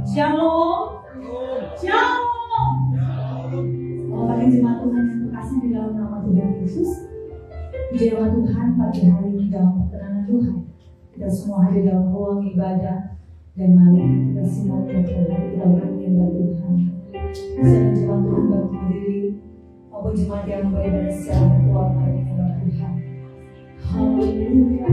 Shalom. Shalom. Bapak dan jemaat Tuhan yang terkasih di dalam nama Tuhan Yesus, puji nama Tuhan pagi hari ini dalam ketenangan Tuhan. Kita semua hadir dalam ruang ibadah dan mari kita semua berdoa, kita menyembah Tuhan. Saya dan jemaat Tuhan bagi diri maupun jemaat yang beribadah secara virtual mari menyembah Tuhan. Haleluya.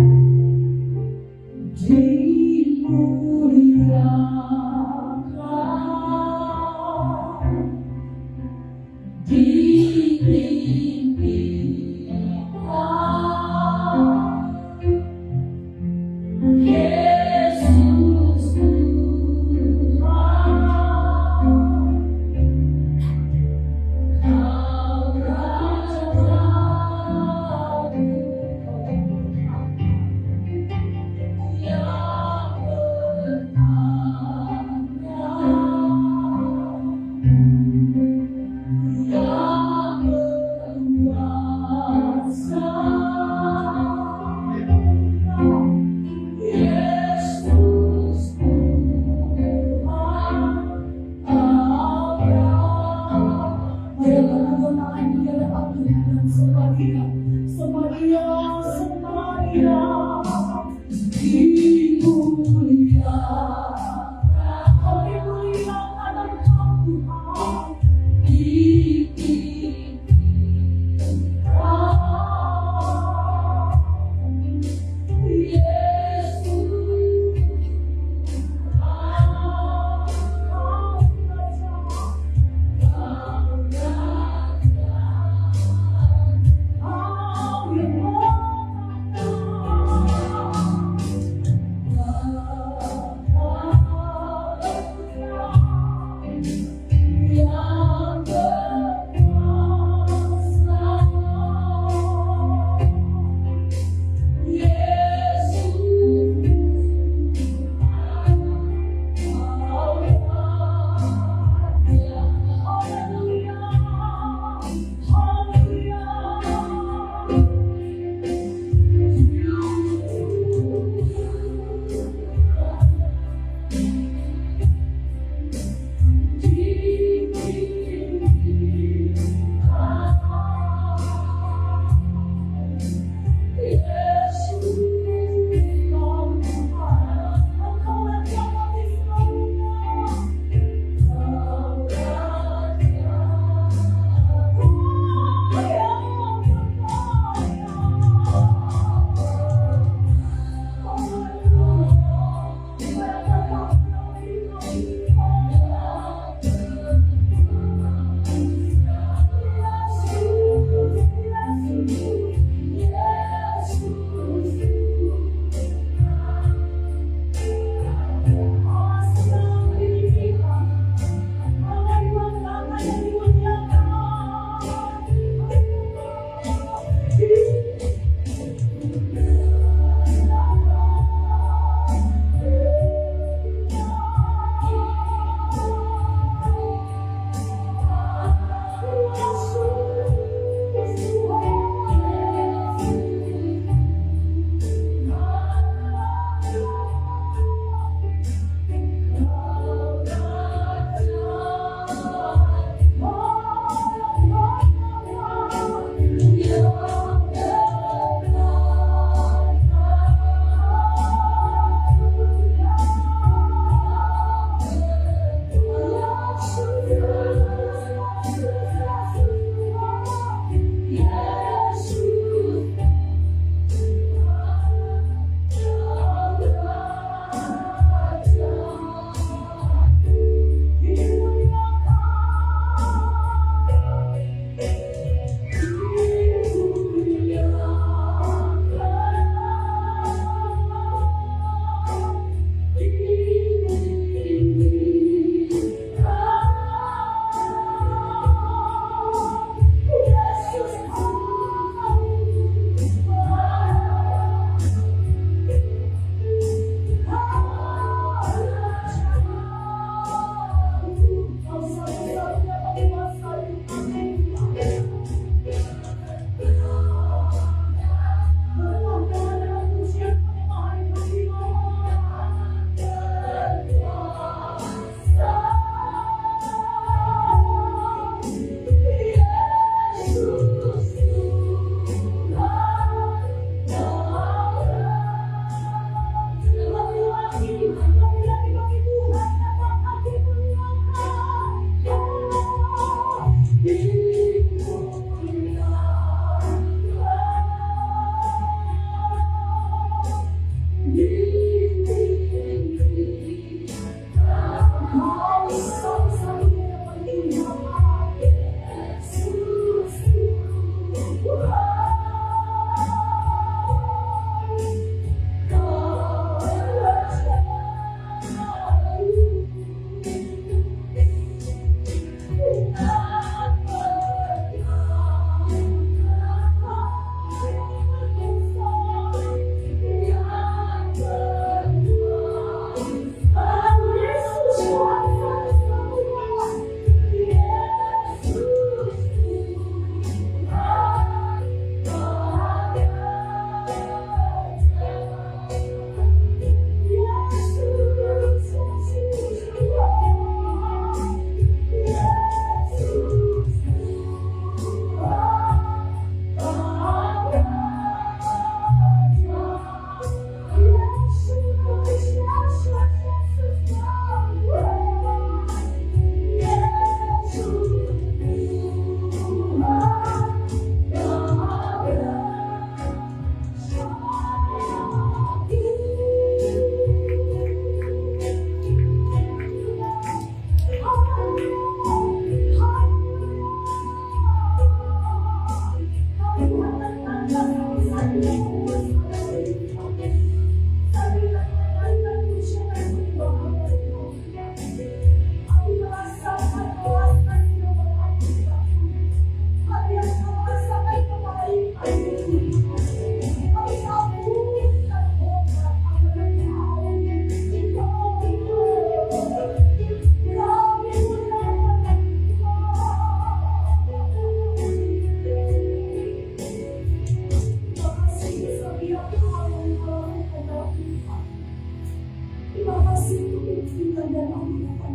Terima kasih untuk kehidupan dan anugerah.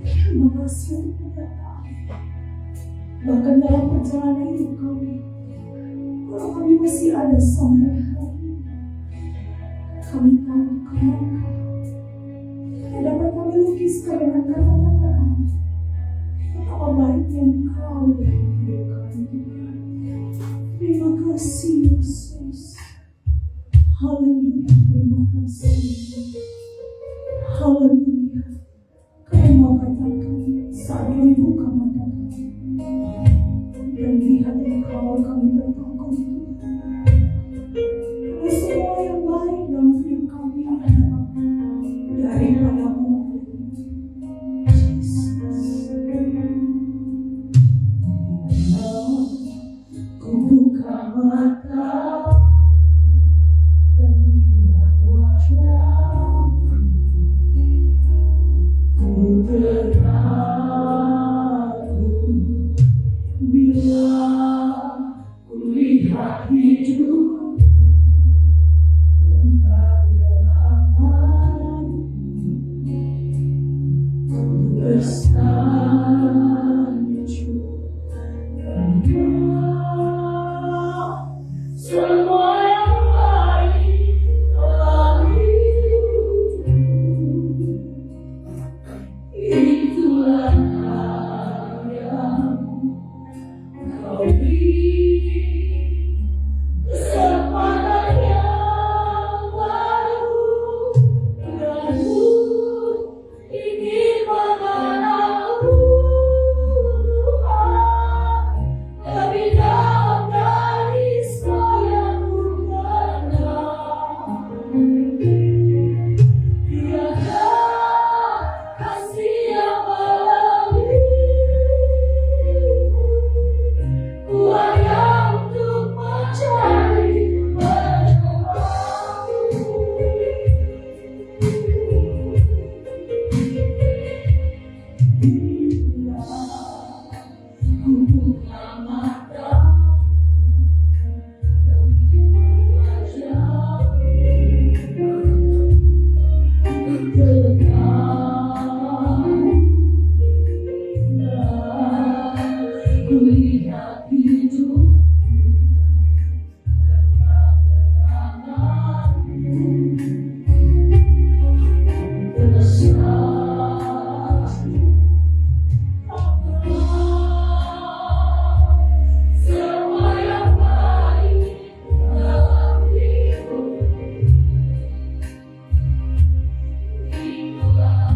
Terima kasih untuk penyertaan. Bahkan dalam perjalanan hidup kami, kalau kami masih ada sampai hari ini, kami tahu kemana yang dapat kami lukiskan dengan kata-kata kami betapa baiknya Engkau dalam hidup kami. Terima kasih Yesus. Haleluya, terima kasih. Haleluya. Kami mau katakan saat kami buka mata kami dan lihat Engkau, kami tertangkap karena semua yang baik dalam hidup kami adalah daripada-Mu. Ku buka mata dan lihat wajah-Mu, ku terharu bila ku lihat hidup dan karya tangan-Mu. Ku bersanjung semua yang baik dalam hidupku, itulah karya-Mu. Kau beri kesempatan yang baru dan Ku ingin mengenal-Mu, Tuhan, lebih dalam dari semua yang Ku kenal. Biarlah kasih yang melawaiku, ku hanya untuk mencari mengenal-Mu. Bila ku buka mata dan lihat wajah-Mu, ku terharu ku lihat hidup dan karya tangan-Mu. Semua yang baik dalam hidup, itulah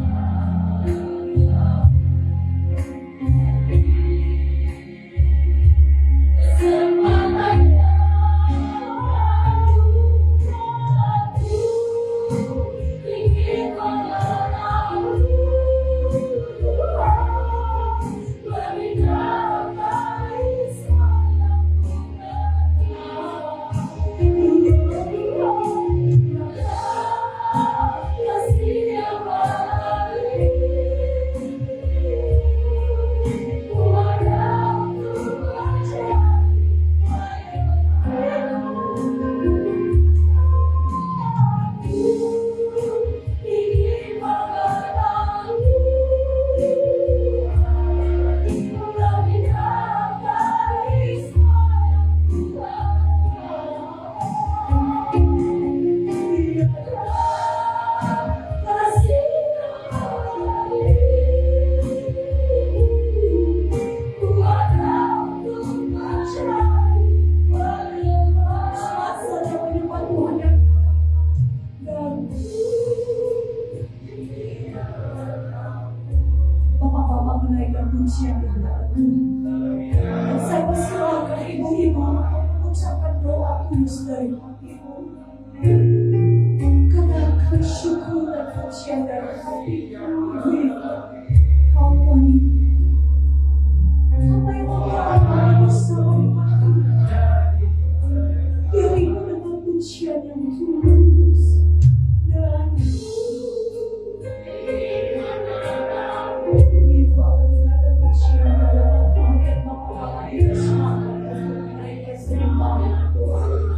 kesempatan yang baru dan Ku ingin mengenal-Mu, Tuhan, lebih dalam dari semua yang Ku kenal. Kasih yang melawaiku, ku hanya untuk mencari ingin mengenal-Mu, lebih dalam dari semua yang Ku kenal. Kasih yang melawaiku, ku hanya untuk mencari mengenal-Mu. Saja menyembah Tuhan yang dan Bapak-bapak menaikkan pujian di hadapan Tuhan. Dan saya persilakan ibu-ibu mengucapkan doa tulus dari hatimu. Katakan syukur dan pujian dari hatimu, ibu-ibu, kaum wanita. Apa yang membuat bersama dirimu dengan pujian yang tulus dan ibu akan mendengarkan pujian dalam bahagian Bapak-bapak di bersama dan menaikkan sembah Tuhan.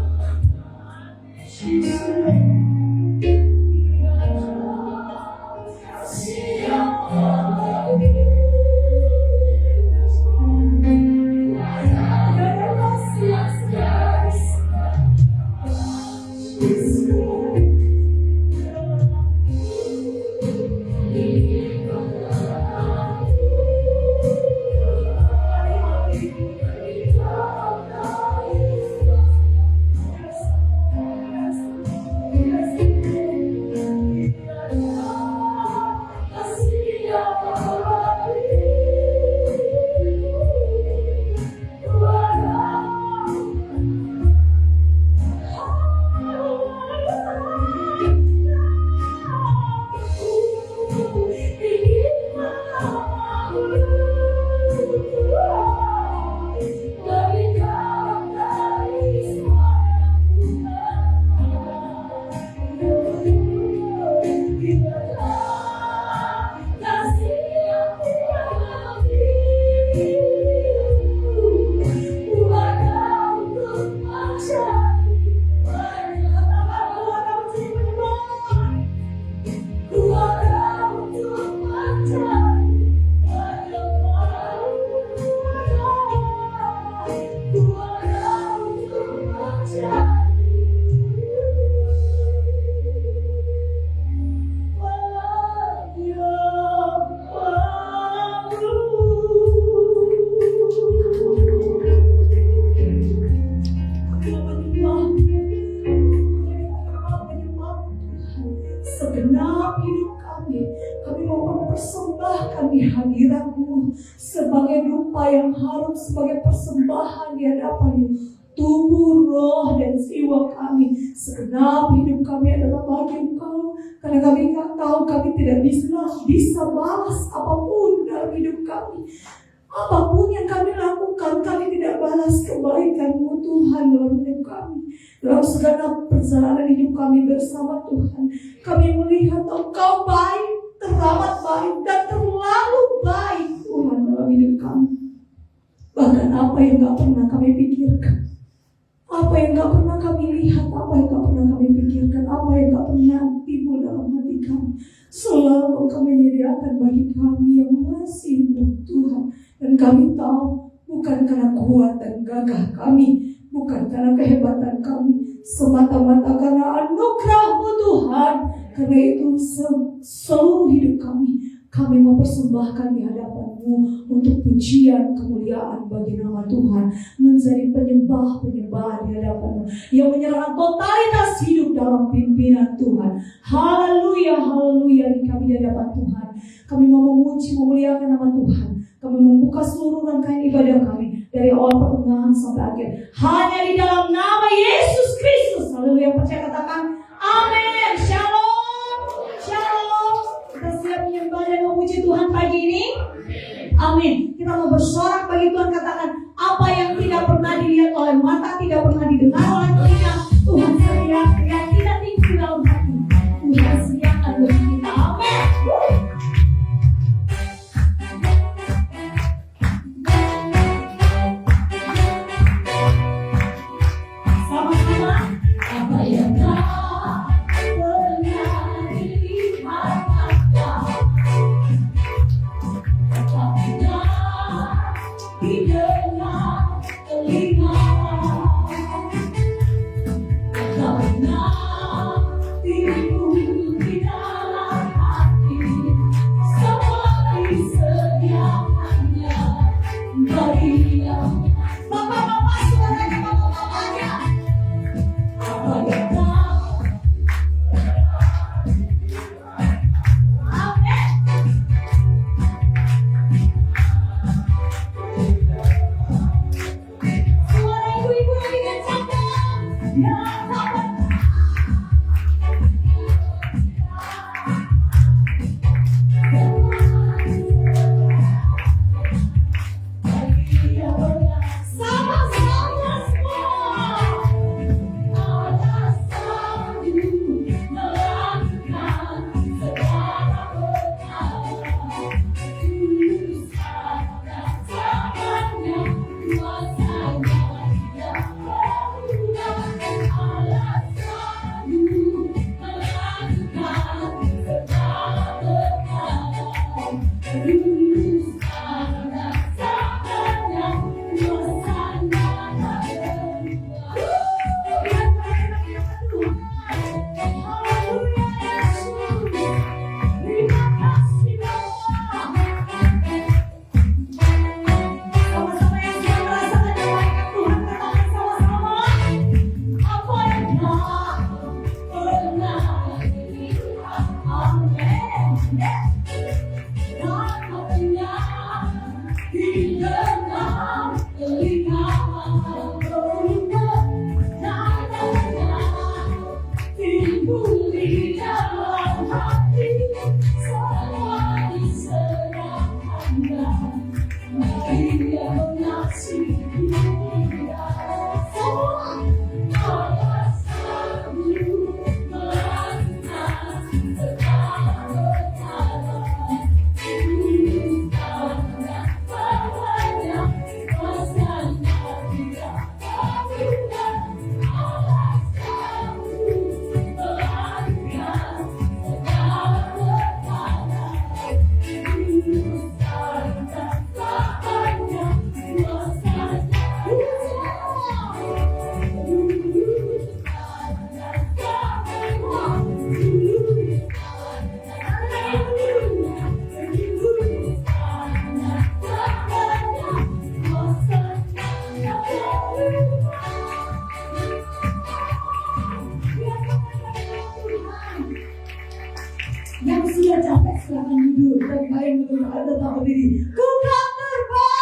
segenap hidup kami mau mempersembahkan di hadirat-Mu sebagai dupa yang harum, sebagai persembahan di hadapan-Mu. Tubuh, roh, dan jiwa kami, segenap hidup kami adalah bagi Engkau. Karena kami tidak tahu, kami tidak bisa balas apapun dalam hidup kami. Apapun yang kami lakukan, kami tidak balas kebaikan-Mu Tuhan dalam hidup kami. Dalam segala perjalanan hidup kami bersama Tuhan, kami melihat Engkau baik, teramat baik, dan terlalu baik Tuhan dalam hidup kami. Bahkan apa yang gak pernah kami pikirkan, apa yang gak pernah kami lihat, apa yang gak pernah kami pikirkan, apa yang gak pernah timbul dalam hati kami, selalu Engkau menyediakan bagi kami yang mengasihi-Mu Tuhan. Dan kami tahu bukan karena kuat dan gagah kami, bukan karena kehebatan kami, semata-mata karena anugerah-Mu Tuhan. Karena itu seluruh hidup kami mempersembahkan di hadapan-Mu untuk pujian kemuliaan bagi nama Tuhan, menjadi penyembah-penyembah di hadapan-Mu yang menyerahkan totalitas hidup dalam pimpinan Tuhan. Haleluya, haleluya. Di kami di hadapan Tuhan, kami mau memuji, memuliakan nama Tuhan. Kami membuka seluruh rangkaian ibadah kami dari awal pertengahan sampai akhir hanya di dalam nama Yesus Kristus. Haleluya. Percaya katakan amin. Shalom, shalom. Kita siap menyembah dan memuji Tuhan pagi ini. Amin. Kita mau bersorak bagi Tuhan, katakan apa yang tidak pernah dilihat oleh mata, tidak pernah didengar oleh telinga, Tuhan sediakan yang tidak tinggi dalam hati. Tuhan sediakan bagi kita. Amin. sudah capek silahkan duduk. Dan kalian mendengar tetap berdiri. Ku kan terbang.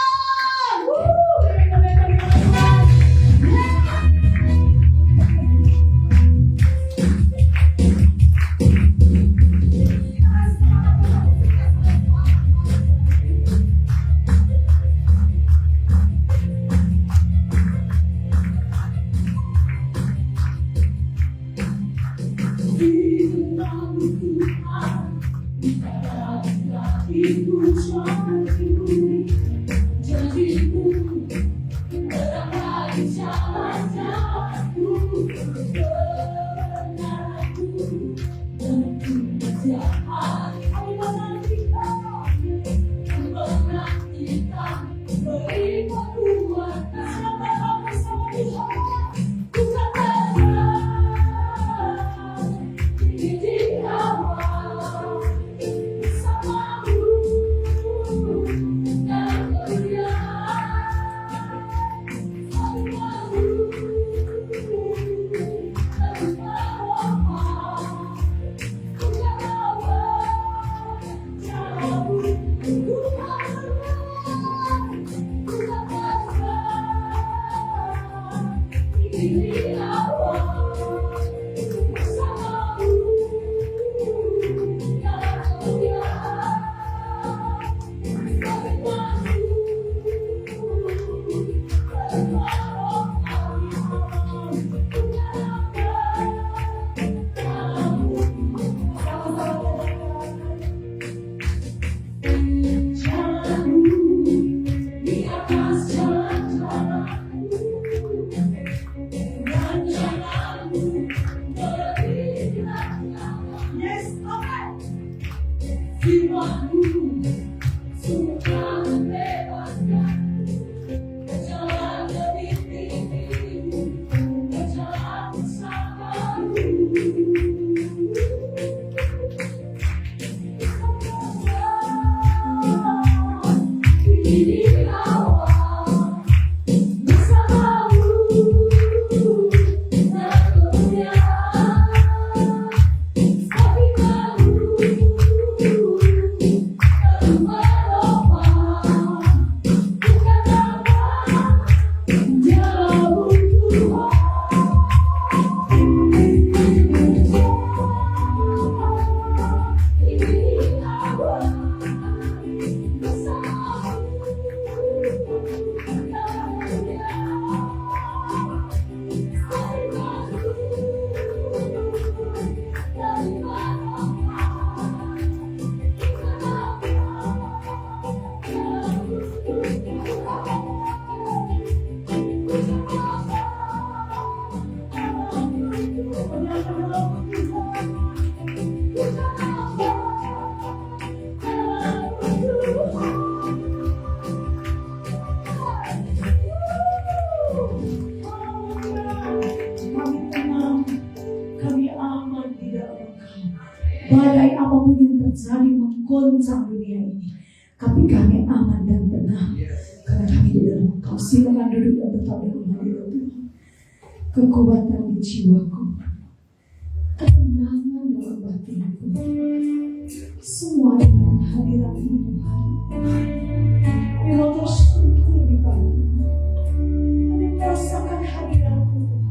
Badai apapun yang terjadi menggoncang dunia ini, tapi kami aman dan tenang karena kami di dalam Engkau. Silakan duduk dan tetap berkembang. Kekuatan di jiwaku, ketenangan dalam batinku, semua dengan hadirat-Mu Tuhan. Kami mau terus bersyukur di pagi. Kami merasakan hadirat-Mu Tuhan.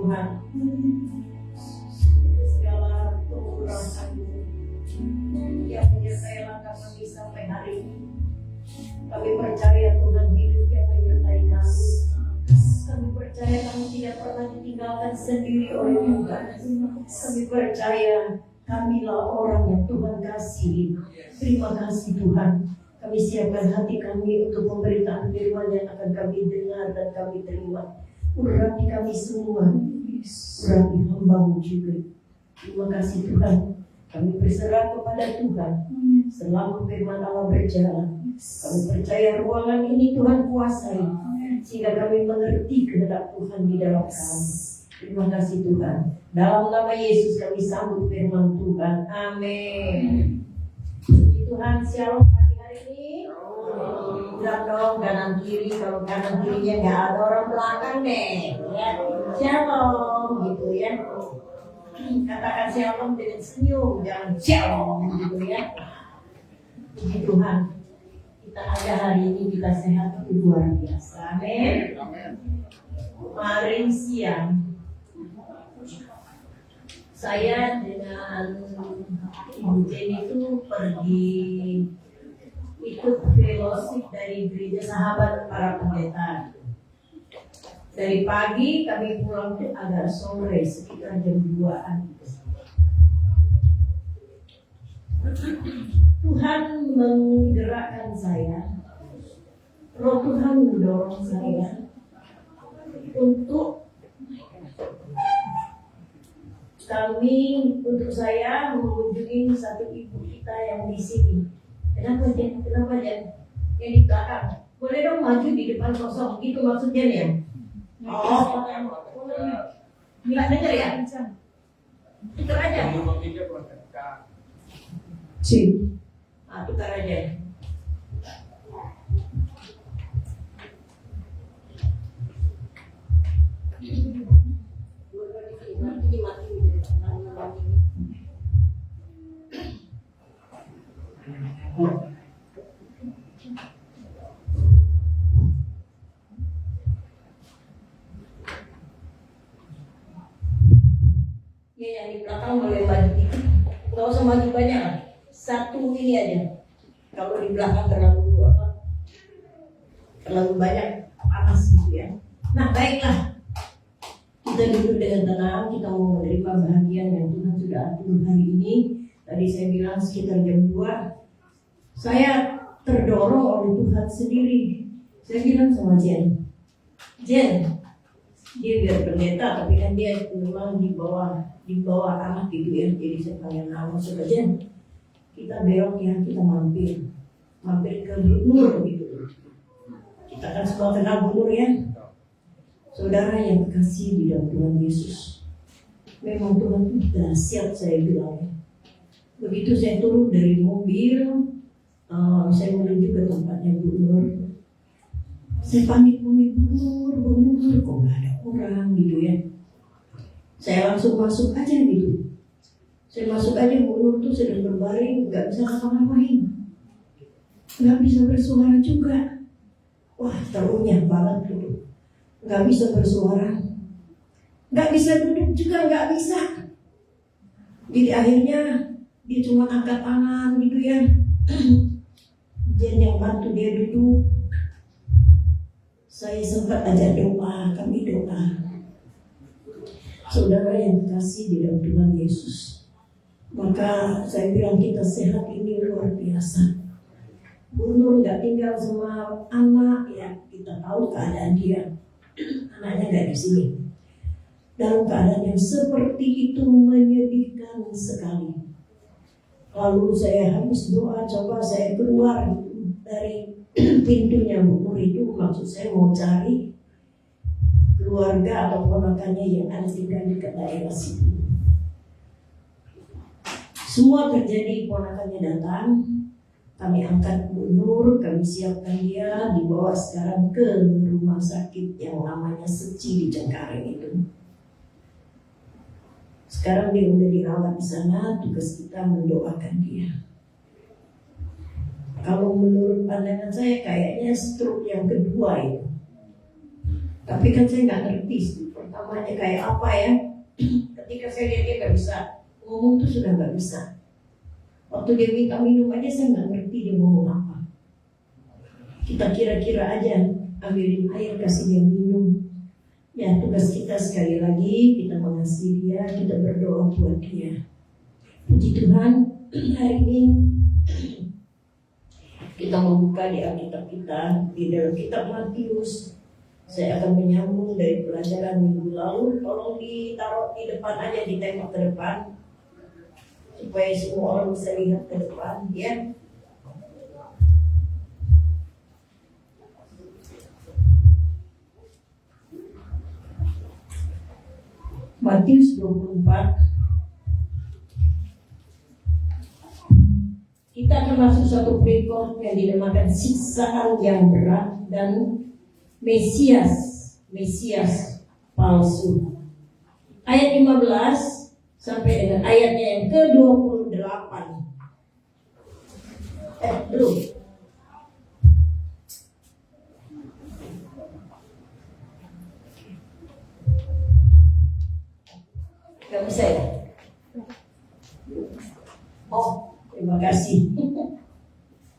Tuhan, segala kekurangan yang menyertai langkah kami sampai hari ini. Kami percaya Tuhan hidup yang menyertai kami. Kami percaya kami tidak pernah ditinggalkan sendiri oleh Tuhan. Kami percaya kamilah orang yang Tuhan kasih. Terima kasih Tuhan. Kami siapkan hati kami untuk pemberitaan firman yang akan kami dengar dan kami terima. Urapi kami semua. Urapi hamba-Mu juga. Terima kasih Tuhan. Kami berserah kepada Tuhan. Selama firman Allah berjalan, kami percaya ruangan ini Tuhan kuasai, sehingga kami mengerti kehendak Tuhan di dalam kami. Terima kasih Tuhan. Dalam nama Yesus kami sambut firman Tuhan. Amin. Puji Tuhan. Shalom pagi hari ini. Bilang dong kanan kiri. Kalau kanan kirinya nggak ada orang belakang deh, ya. Shalom gitu ya. Katakan shalom dengan senyum, jangan shalom gitu ya. Puji Tuhan. Kita ada hari ini, kita sehat itu luar biasa. Amin. Kemarin siang saya dengan Ibu Jenny itu pergi ikut fellowship dari gereja sahabat para pendeta. Dari pagi kami pulang tuh agak sore, sekitar jam 2-an. Tuhan menggerakkan saya, Roh Tuhan mendorong saya untuk saya mengunjungi satu ibu kita yang di sini. Kenapa Jen? Yang di belakang. Boleh dong maju di depan kosong, gitu maksudnya ya? Oh, nggak dengar ya? Tukar aja. Tukar aja. Ya, yang di belakang boleh maju dikit. Nggak usah maju banyak. Satu ini aja. Kalau di belakang terlalu banyak panas gitu ya. Nah, baiklah. Kita duduk dengan tenang, kita mau menerima bahagian yang Tuhan sudah atur hari ini. Tadi saya bilang sekitar jam 2. Saya terdorong oleh Tuhan sendiri. Saya bilang sama Jen, dia biar pendeta, tapi kan dia memang di bawah anak gitu ya. Jadi saya panggil nama sudah, Jen, kita belok ya, kita mampir ke Nur gitu. Kita kan semua kenal Nur ya. Saudara yang kasih di dalam Tuhan Yesus, memang Tuhan itu dahsyat, saya bilang. Begitu saya turun dari mobil, saya menuju ke tempatnya Bu Nur. Saya panggil Bu Nur, kok nggak ada orang gitu ya. Saya langsung masuk aja gitu. Saya masuk aja, Bu Nur tuh sedang berbaring, nggak bisa ngapa-ngapain, nggak bisa bersuara juga. Wah, terunyah banget gitu. Nggak bisa bersuara, nggak bisa duduk juga, nggak bisa. Jadi akhirnya dia cuma angkat tangan gitu ya. Jen yang bantu dia duduk. Saya sempat ajak doa, kami doa. Saudara yang dikasih di dalam Tuhan Yesus, maka saya bilang kita sehat ini luar biasa. Bu Nur nggak tinggal sama anak ya, kita tahu keadaan dia. Anaknya nggak di sini. Dalam keadaan yang seperti itu menyedihkan sekali. Lalu saya habis doa, coba saya keluar dari pintunya Bu Nur itu, maksud saya mau cari keluarga atau ponakannya yang ada tinggal di daerah situ. Semua terjadi, ponakannya datang. Kami angkat Bu Nur, kami siapkan dia, dibawa sekarang ke rumah sakit yang namanya Seci di Cengkareng itu. Sekarang dia udah dirawat di sana, tugas kita mendoakan dia. Kalau menurut pandangan saya kayaknya stroke yang kedua itu. Tapi kan saya nggak ngerti sih, pertamanya kayak apa ya. Ketika saya lihat dia nggak bisa ngomong tuh sudah nggak bisa. Waktu dia minta minum aja saya nggak ngerti dia ngomong apa. Kita kira-kira aja ambilin air kasih dia minum. Ya tugas kita sekali lagi kita mengasihi dia, kita berdoa buat dia. Puji Tuhan, hari ini kita membuka di Alkitab kita di dalam kitab Matius. Saya akan menyambung dari pelajaran minggu lalu. Tolong ditaruh di depan aja, ditembak ke depan supaya semua orang bisa lihat ke depan, ya. Matius 24. Kita akan masuk satu perikop yang dinamakan siksaan yang berat dan Mesias palsu. Ayat 15 sampai dengan ayatnya yang ke-28. Belum. Gak bisa ya? Oh, terima kasih.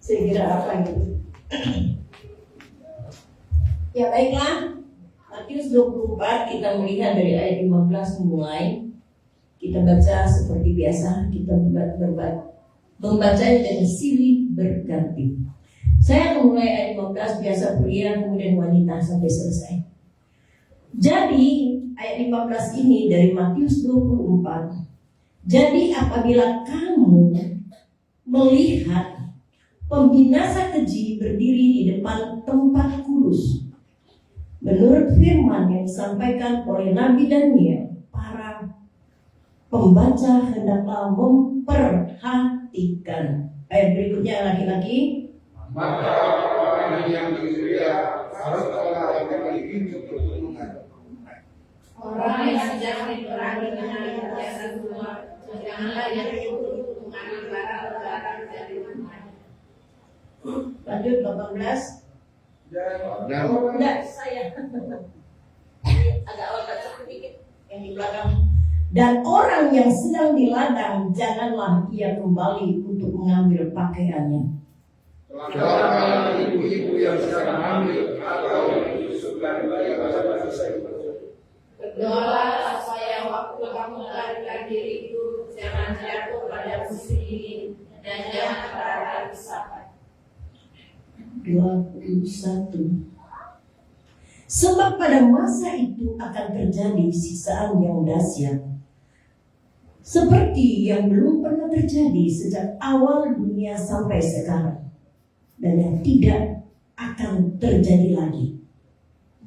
Saya kira apa gitu. Ya baiklah, Matius 24 kita melihat dari ayat 15 mulai. Kita baca seperti biasa, kita membacanya dengan silih berganti. Saya akan mulai ayat 15, biasa pria kemudian wanita sampai selesai. Jadi ayat 15 ini dari Matius 24. Jadi apabila kamu melihat pembinasa keji berdiri di depan tempat kudus, menurut firman yang disampaikan oleh Nabi Daniel, para pembaca hendaklah memperhatikan. Ayat berikutnya laki-laki. Maka orang yang mulia harus melakukan hidup ketuntungan. Orang yang sedang diperangi dengan jasa semua, janganlah yang ketuntungan barang-barang dari Tuhan. Lanjut 18. Dan Enggak, saya. Agak awal sedikit yang di belakang. Dan orang yang sedang di ladang, janganlah ia kembali untuk mengambil pakaiannya. celakalah ibu-ibu yang sedang hamil atau menyusukan bayi pada masa itu. Berdoalah supaya waktu kamu melarikan diri itu jangan jatuh pada musim dingin dan jangan pada hari Sabat. 21. Sebab pada masa itu akan terjadi siksaan yang dahsyat, seperti yang belum pernah terjadi sejak awal dunia sampai sekarang, dan yang tidak akan terjadi lagi.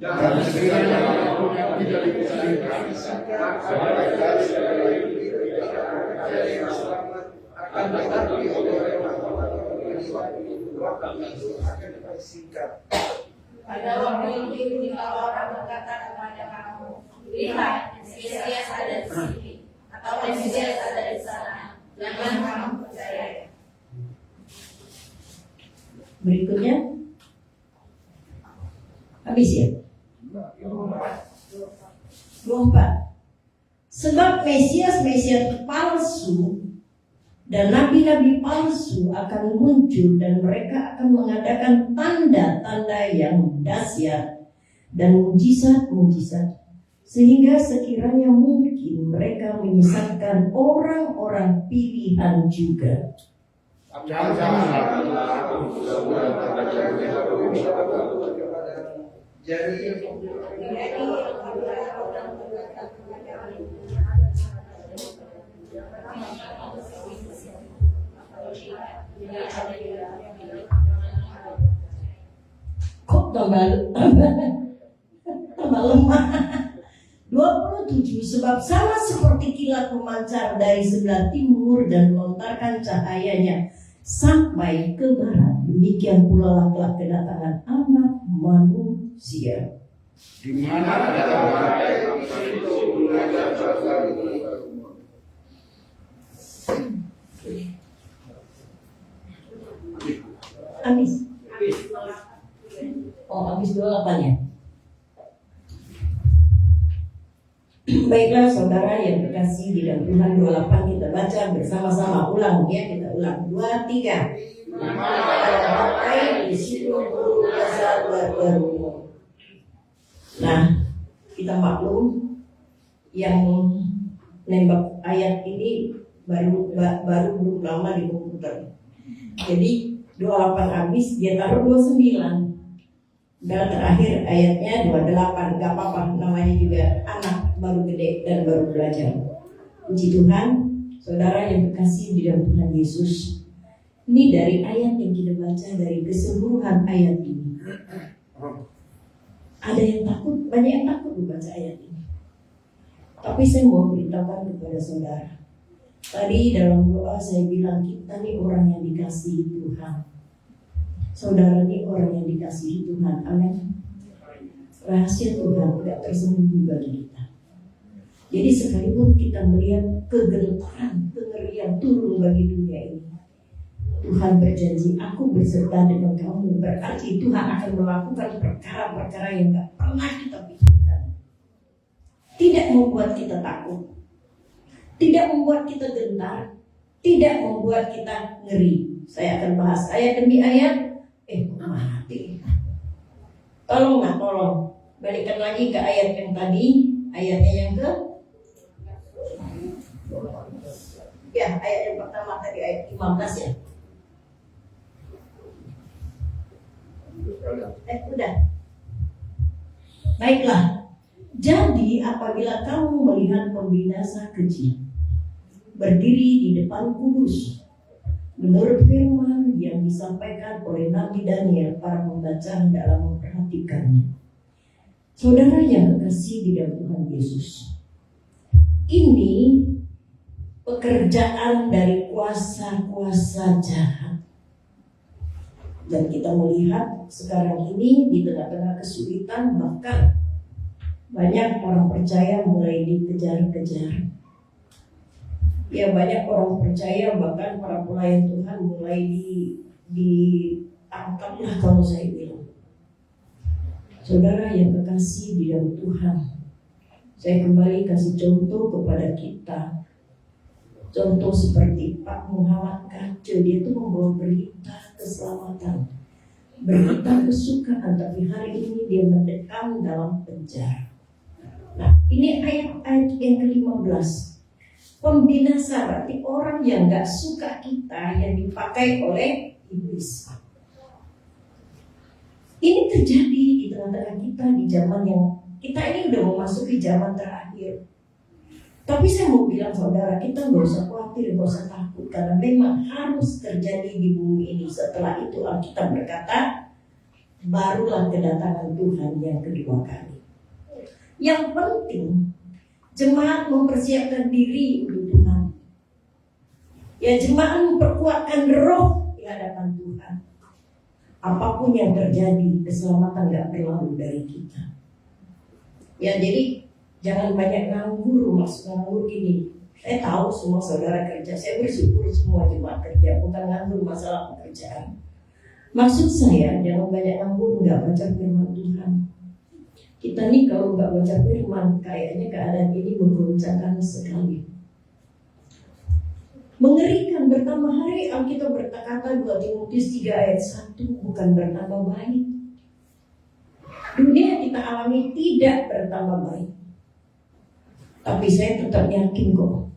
Dan sekiranya apapun yang tidak dipercayai sampai dari yang selamat akan tetapi oleh orang-orang yang waktu itu akan disingkat. Pada waktu itu jika orang berkata kepada kamu, lihat, Mesias ada di sini, atau Mesias ada di sana, jangan kamu percaya. Berikutnya, habis ya? 24. Sebab Mesias palsu dan nabi-nabi palsu akan muncul, dan mereka akan mengadakan tanda-tanda yang dahsyat dan mujizat-mujizat, sehingga sekiranya mungkin mereka menyesatkan orang-orang pilihan juga. Kok tambah lemah. 27. Sebab sama seperti kilat memancar dari sebelah timur dan melontarkan cahayanya sampai ke barat, demikian pula lah kedatangan Anak Manusia. Di mana ada orang itu mengajar bahasa Habis. Oh, habis 28 ya. Baiklah saudara yang terkasih di dalam Tuhan, 28 kita baca bersama-sama, ulang ya, kita ulang 2, 3. Di situ guru dasar berumur. Nah, kita maklum yang nembak ayat ini baru belum lama di komputer. Jadi 28 habis, dia taruh 29. Dan terakhir ayatnya 28, gak apa-apa, namanya juga anak baru gede dan baru belajar. Puji Tuhan, saudara yang terkasih di dalam Tuhan Yesus. Ini dari ayat yang kita baca, dari keseluruhan ayat ini. Ada yang takut, banyak yang takut membaca ayat ini. Tapi saya mau beritahukan kepada saudara. Tadi dalam doa saya bilang kita nih orang yang dikasihi Tuhan. Saudara ini orang yang dikasihi Tuhan, amin. Rahasia Tuhan tidak tersembunyi bagi kita. Jadi sekalipun kita melihat kegentaran, kengerian turun bagi dunia ini, Tuhan berjanji, aku berserta dengan kamu. Berarti Tuhan akan melakukan perkara-perkara yang tak pernah kita pikirkan. Tidak membuat kita takut, tidak membuat kita gentar, tidak membuat kita ngeri. Saya akan bahas ayat demi ayat. Mati. Tolong. Balikkan lagi ke ayat yang tadi, ayatnya yang ke ayat yang pertama tadi, ayat 15 ya. Udah. Baiklah. Jadi apabila kamu melihat pembinasa kecil berdiri di depan kudus, menurut firman yang disampaikan oleh Nabi Daniel, para pembaca dalam memperhatikannya. Saudara yang terkasih di dalam Tuhan Yesus, ini pekerjaan dari kuasa-kuasa jahat. Dan kita melihat sekarang ini di tengah-tengah kesulitan, bahkan banyak orang percaya mulai dikejar-kejar. Ya, banyak orang percaya, bahkan para pelayan Tuhan mulai ditangkap lah kalau saya bilang. Saudara yang terkasih di dalam Tuhan, saya kembali kasih contoh kepada kita. Contoh seperti Pak Muhammad Kacil, dia itu membawa berita keselamatan, berita kesukaan, tapi hari ini dia mendekam dalam penjara. Nah, ini ayat yang ke-15. Pembinasa berarti orang yang gak suka kita, yang dipakai oleh iblis. Ini terjadi di tengah-tengah kita di zaman yang kita ini udah memasuki zaman terakhir. Tapi saya mau bilang saudara, kita gak usah khawatir, gak usah takut, karena memang harus terjadi di bumi ini. Setelah itu Alkitab berkata, barulah kedatangan Tuhan yang kedua kali. Yang penting jemaat mempersiapkan diri untuk Tuhan. Ya, jemaat memperkuatkan roh di hadapan Tuhan. Apapun yang terjadi, keselamatan gak berlalu dari kita. Ya, jadi jangan banyak nganggur, maksud nganggur gini. Saya tahu semua saudara kerja, saya bersyukur semua jemaat kerja, bukan nganggur masalah pekerjaan. Maksud saya jangan banyak nganggur, gak baca firman Tuhan. Kita nih kalau nggak baca firman, kayaknya keadaan ini menggoncangkan sekali. Mengerikan, bertambah hari Alkitab berkata 2 Timotius 3 ayat 1, bukan bertambah baik. Dunia kita alami tidak bertambah baik. Tapi saya tetap yakin kok,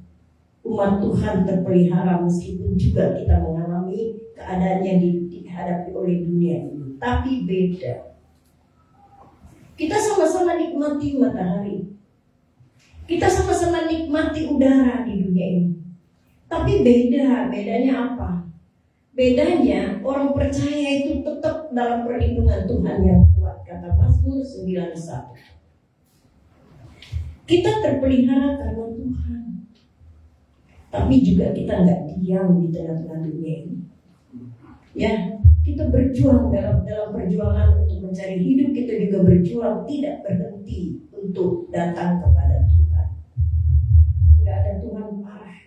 umat Tuhan terpelihara meskipun juga kita mengalami keadaan yang dihadapi oleh dunia ini. Tapi beda. Kita sama-sama nikmati matahari. Kita sama-sama nikmati udara di dunia ini. Tapi bedanya apa? Bedanya orang percaya itu tetap dalam perlindungan Tuhan yang kuat, kata Mazmur 91. Kita terpelihara karena Tuhan. Tapi juga kita nggak diam di tengah-tengah dunia ini. Ya, kita berjuang dalam perjuangan untuk mencari hidup, kita juga berjuang tidak berhenti untuk datang kepada Tuhan. Tidak ada Tuhan parah.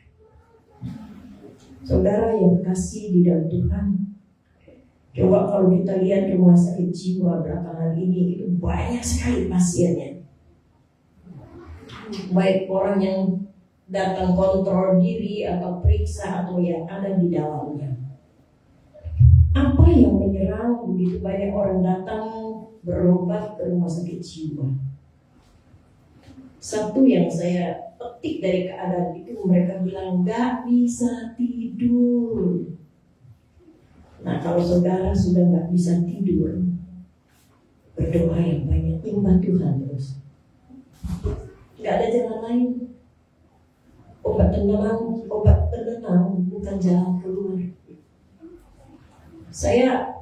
Saudara yang kasih di dalam Tuhan, coba kalau kita lihat rumah sakit jiwa belakangan ini, itu banyak sekali pasiennya. baik orang yang datang kontrol diri atau periksa atau yang ada di dalamnya. Apa yang menyerang begitu banyak orang datang berobat ke rumah sakit jiwa? Satu yang saya petik dari keadaan itu, mereka bilang gak bisa tidur. Nah, kalau saudara sudah gak bisa tidur, berdoa yang banyak, nyembah Tuhan terus. Gak ada jalan lain. Obat penenang bukan jalan keluar. Saya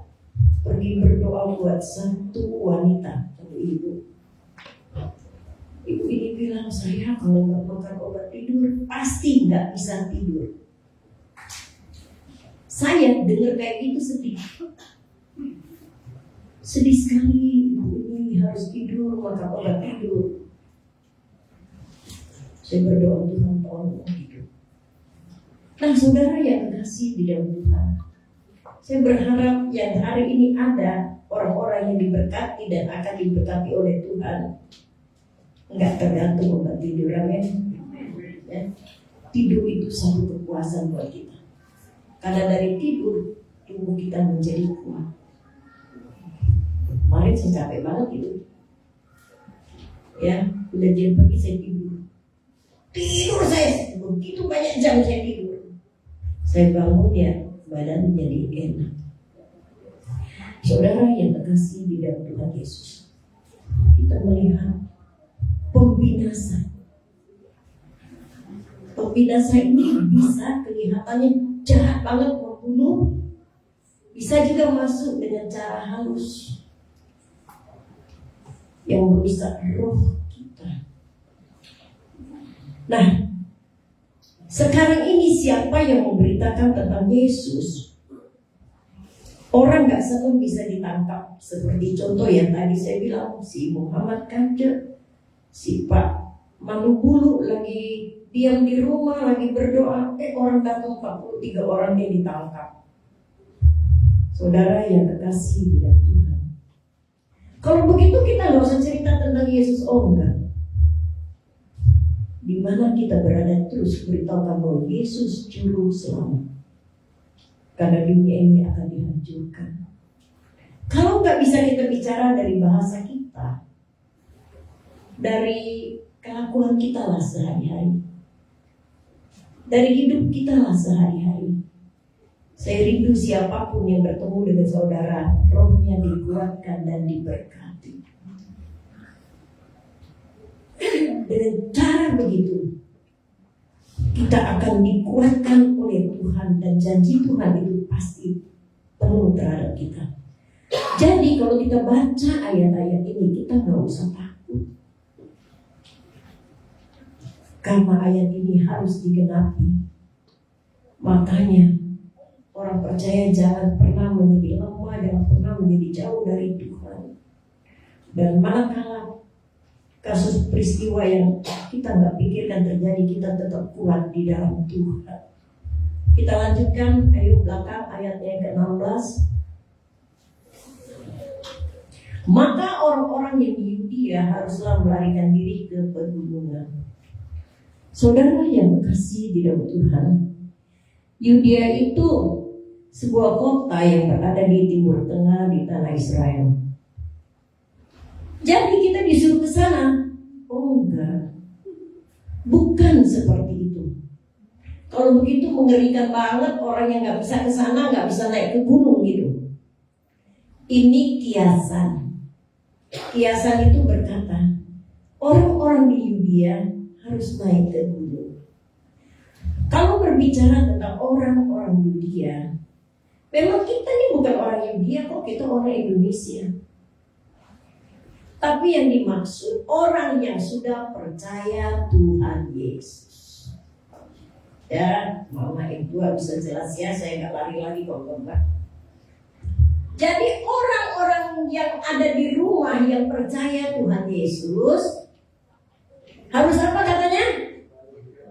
pergi berdoa buat satu wanita, satu ibu. Ibu ini bilang, saya kalau nggak makan obat tidur pasti nggak bisa tidur. Saya dengar kayak gitu sedih sekali. Ibu ini harus tidur, makan obat tidur. Saya berdoa, Tuhan tolong tidur. Nah, saudara yang kekasih di dalam Tuhan, saya berharap yang hari ini ada orang-orang yang diberkati dan akan diberkati oleh Tuhan. Enggak tergantung obat tidur, amin. Ya. Tidur itu satu kekuasaan buat kita. Karena dari tidur tubuh kita menjadi kuat. Kemarin saya capek banget itu. Ya, udah jam pagi saya tidur. Tidur saya begitu banyak jam saya tidur. Saya bangun ya, badan jadi enak. Saudara yang terkasih di dalam Tuhan Yesus, kita melihat pembinasa. Pembinasa ini bisa kelihatannya jahat banget, membunuh, bisa juga masuk dengan cara halus yang merusak roh kita. Nah, sekarang ini siapa yang memberitakan tentang Yesus? Orang gak semua bisa ditangkap. Seperti contoh yang tadi saya bilang, si Muhammad Kajek, si Pak Manubulu lagi diam di rumah, lagi berdoa, orang datang 43 orang yang ditangkap. Saudara yang kekasih di dalam Tuhan, kalau begitu kita gak usah cerita tentang Yesus, enggak. Di mana kita berada terus beritahukan bahwa Yesus juru selamat. Karena dunia ini akan dihancurkan. Kalau nggak bisa kita bicara dari bahasa kita, dari kelakuan kita lah sehari-hari, dari hidup kita lah sehari-hari. Saya rindu siapapun yang bertemu dengan saudara, rohnya dikuatkan dan diberkati. Dengan cara begitu, kita akan dikuatkan oleh Tuhan, dan janji Tuhan itu pasti penuh terhadap kita. Jadi kalau kita baca ayat-ayat ini, kita gak usah takut, karena ayat ini harus digenapi. Makanya orang percaya jangan pernah menjadi lemah, jangan pernah menjadi jauh dari Tuhan. Dan manakala kasus peristiwa yang kita nggak pikirkan terjadi, kita tetap kuat di dalam Tuhan. Kita lanjutkan, ayo belakang ayatnya yang ke-16. Maka orang-orang yang di Yudea haruslah melarikan diri ke pegunungan. Saudara yang kekasih di dalam Tuhan, Yudea itu sebuah kota yang berada di timur tengah di tanah Israel. Jadi kita disuruh ke sana? Oh enggak, bukan seperti itu. Kalau begitu mengerikan banget, orang yang nggak bisa ke sana, nggak bisa naik ke gunung gitu. Ini kiasan. Kiasan itu berkata, orang-orang di Yudea harus naik ke gunung. Kalau berbicara tentang orang-orang Yudea, memang kita ini bukan orang Yudea kok, kita orang Indonesia. Tapi yang dimaksud orang yang sudah percaya Tuhan Yesus. Ya, Mama Ibu bisa jelas ya, saya nggak lari-lari kok Mbak. Jadi orang-orang yang ada di rumah yang percaya Tuhan Yesus harus apa katanya?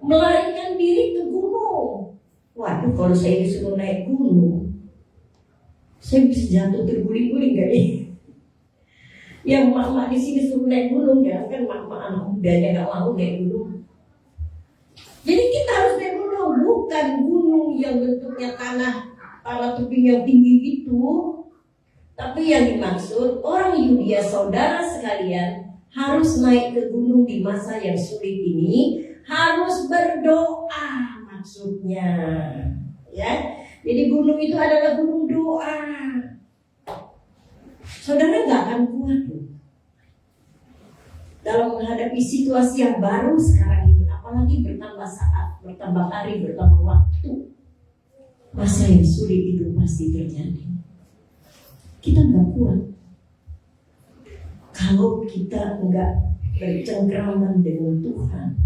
Melarikan diri ke gunung. Waduh, kalau saya disuruh naik gunung, saya bisa jatuh terguling-guling kali. Yang mak-mak di sini suruh naik gunung, ya kan mak-mak anak mudanya nggak mau naik gunung. Jadi kita harus naik gunung, bukan gunung yang bentuknya tanah tebing yang tinggi gitu. Tapi yang dimaksud orang Yudia, saudara sekalian, harus naik ke gunung di masa yang sulit ini, harus berdoa maksudnya, ya. Jadi gunung itu adalah gunung doa. Saudara nggak akan kuat dalam menghadapi situasi yang baru sekarang ini, apalagi bertambah saat, bertambah hari, bertambah waktu. Masa yang sulit itu pasti terjadi. Kita nggak kuat kalau kita nggak bercengkraman dengan Tuhan.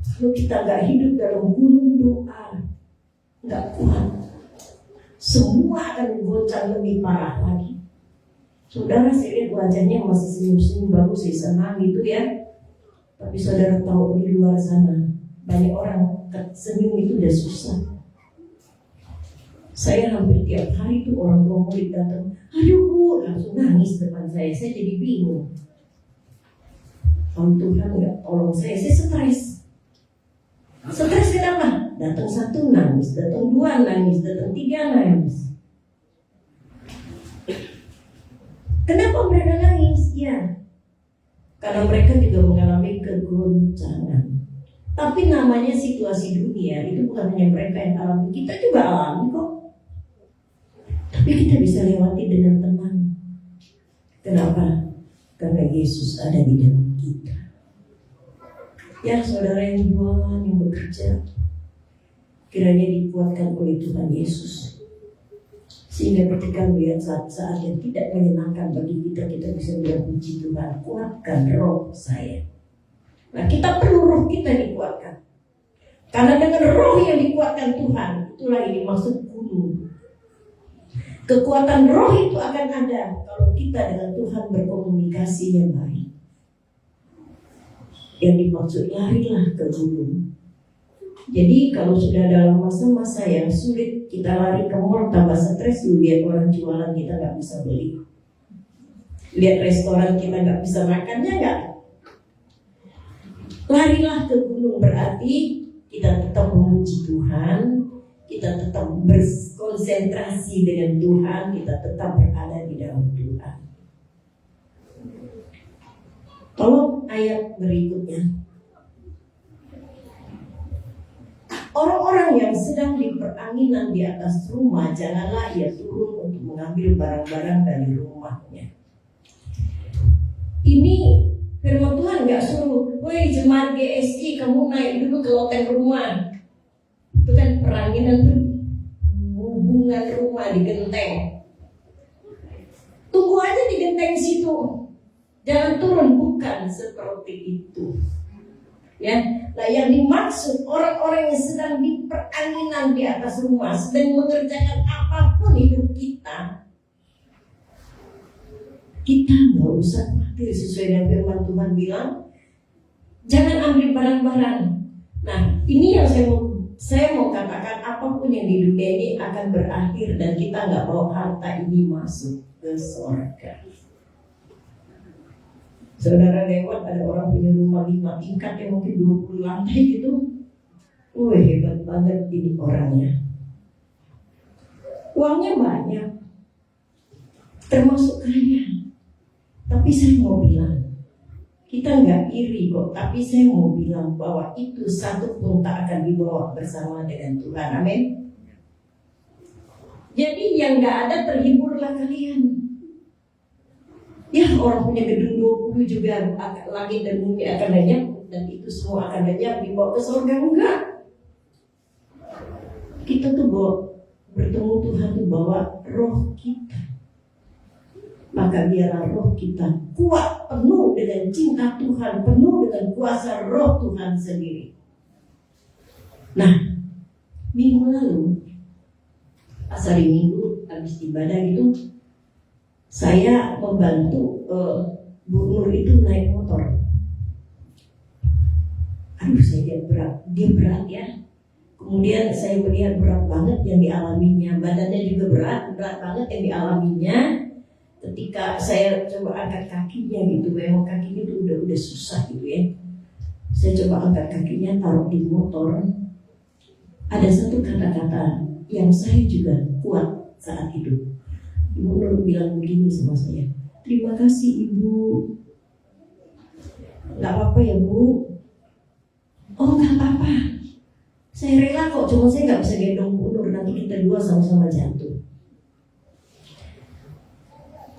Kalau kita nggak hidup dalam gunung doa, nggak kuat. Semua akan goncang lebih parah lagi. Saudara, saya lihat wajahnya masih senyum-senyum, bagus, saya senang gitu ya. Tapi saudara tahu di luar sana banyak orang senyum itu udah susah. Saya hampir tiap hari tuh orang tua murid datang, aduh bu, langsung nangis depan saya jadi bingung. Kalau Tuhan nggak tolong saya stres. Stres kenapa? Datang satu nangis, datang dua nangis, datang tiga nangis. Kenapa mereka nangis? Ya, karena mereka juga mengalami kegoncangan. Tapi namanya situasi dunia itu bukan hanya mereka yang alami, kita juga alami kok. Tapi kita bisa lewati dengan tenang. Kenapa? Karena Yesus ada di dalam kita. Ya saudara yang jualan, yang bekerja, kiranya dikuatkan oleh Tuhan Yesus. Sehingga ketika melihat saat-saat yang tidak menyenangkan bagi kita, kita bisa bilang puji Tuhan, kuatkan roh saya. Nah, kita perlu roh kita dikuatkan. Karena dengan roh yang dikuatkan Tuhan, itulah ini maksud gunung. Kekuatan roh itu akan ada kalau kita dengan Tuhan berkomunikasi yang baik. Yang dimaksud larilah ke gunung. Jadi kalau sudah dalam masa-masa yang sulit, kita lari ke mall tambah stres, lihat orang jualan kita nggak bisa beli, lihat restoran kita nggak bisa makannya nggak. Larilah ke gunung, berarti kita tetap memuji Tuhan, kita tetap berkonsentrasi dengan Tuhan, kita tetap berada di dalam Tuhan. Tolong ayat berikutnya. Orang-orang yang sedang di peranginan di atas rumah, janganlah ia turun untuk mengambil barang-barang dari rumahnya. Ini firman Tuhan nggak suruh, woi jemaat GSI kamu naik dulu ke loteng rumah. Itu kan peranginan tuh hubungan rumah di genteng. Tunggu aja di genteng situ, jangan turun, bukan seperti itu. Ya, nah yang dimaksud orang-orang yang sedang di peranginan di atas rumah, sedang mengerjakan apapun hidup kita, kita nggak usah khawatir. Sesuai dengan firman Tuhan bilang, jangan ambil barang-barang. Nah, ini yang saya mau katakan, apapun yang di dunia ini akan berakhir dan kita nggak bawa harta ini masuk ke surga. Saudara lewat, ada orang punya rumah 5 tingkat yang mungkin 20 lantai gitu. Hebat banget ini orangnya. Uangnya banyak, termasuk kaya. Tapi saya mau bilang, kita nggak iri kok. Tapi saya mau bilang bahwa itu satu pun tak akan dibawa bersama dengan Tuhan. Amin. Jadi yang nggak ada, terhiburlah kalian. Ya, orang punya gedung 20 juga langit dan bumi akan lenyap, dan itu semua akan lenyap, dibawa ke surga. Enggak. Kita tuh bertemu Tuhan tuh bawa roh kita. Maka biarlah roh kita kuat, penuh dengan cinta Tuhan, penuh dengan kuasa roh Tuhan sendiri. Nah, minggu lalu, pas hari Minggu habis ibadah gitu, saya membantu Bu Nur itu naik motor. Aduh, saya lihat dia berat ya. Kemudian saya melihat berat banget yang dialaminya, badannya juga berat banget yang dialaminya. ketika saya coba angkat kakinya gitu, memang kakinya tuh udah susah gitu ya. Saya coba angkat kakinya, taruh di motor. Ada satu kata-kata yang saya juga kuat saat itu. Ibu Nur bilang begini sama saya, terima kasih Ibu. Gak apa-apa ya Bu. Oh gak apa-apa, saya rela kok, cuma saya gak bisa gendong Bu Nur, nanti kita dua sama-sama jatuh.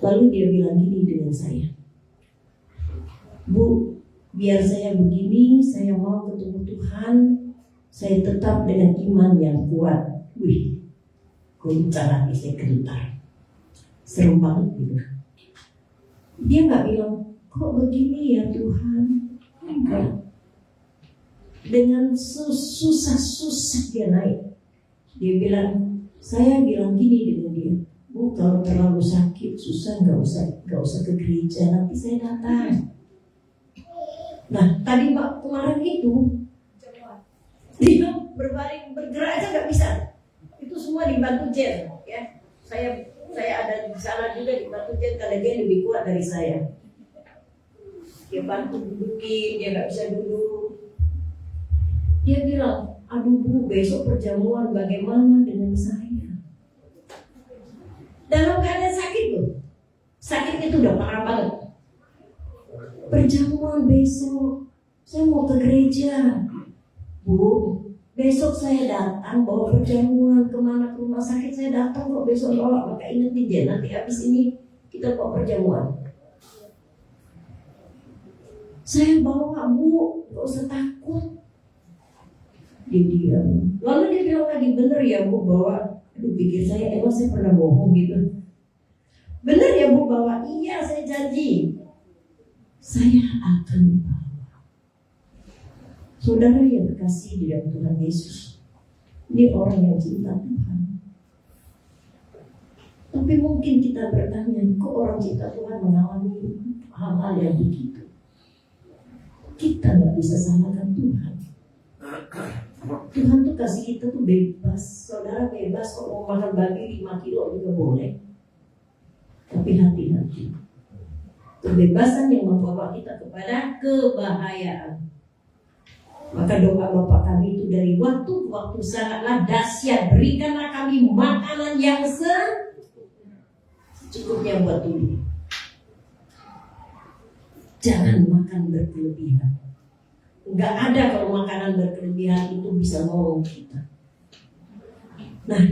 Lalu dia bilang gini dengan saya, Bu, biar saya begini, saya mau ketemu Tuhan, saya tetap dengan iman yang kuat. Wih, goncang hati saya gentar, seru banget gitu. Dia gak bilang, kok begini ya Tuhan? Enggak. Dengan susah-susah dia naik. Dia bilang, saya bilang gini dengan dia, Bu, kalau terlalu sakit, susah, nggak usah ke gereja, nanti saya datang. Nah, tadi Pak kemarin itu, dia berbaring, bergerak aja nggak bisa. Itu semua dibantu Jen, ya. Saya ada di sana juga dibantu Jen, karena dia lebih kuat dari saya. Dia bantu dudukin, dia nggak bisa duduk. Dia bilang, aduh Bu, besok perjamuan bagaimana dengan saya? Dalam keadaan sakit loh. Sakit itu udah parah banget. Perjamuan besok, saya mau ke gereja. Bu, besok saya datang bawa perjamuan kemana, ke rumah sakit saya datang kok besok bawa. Maka ingetin dia, nanti habis ini kita bawa perjamuan. Saya bawa Bu, gak usah takut. Dia diam. Lalu dia bilang lagi, bener ya Bu bawa? Aduh, pikir saya, emang saya pernah bohong gitu. Bener ya Bu bawa? Iya, saya janji. Saya akan bawa. Saudara yang terkasih di dalam Tuhan Yesus, ini orang yang cinta Tuhan. Tapi mungkin kita bertanya, kok orang cinta Tuhan mengalami hal-hal yang begitu? Kita gak bisa salahkan Tuhan. Tuhan tuh kasih kita tuh bebas. Saudara bebas kok mau makan babi 5 kilo juga boleh. Tapi hati-hati. Kebebasan yang membawa kita kepada kebahayaan. Maka doa Bapa kami itu dari waktu ke waktu sangatlah dahsyat. Berikanlah kami makanan yang secukupnya buat tubuh. Jangan makan berkelebihan. Enggak ada kalau makanan berkelebihan itu bisa nolong kita. Nah,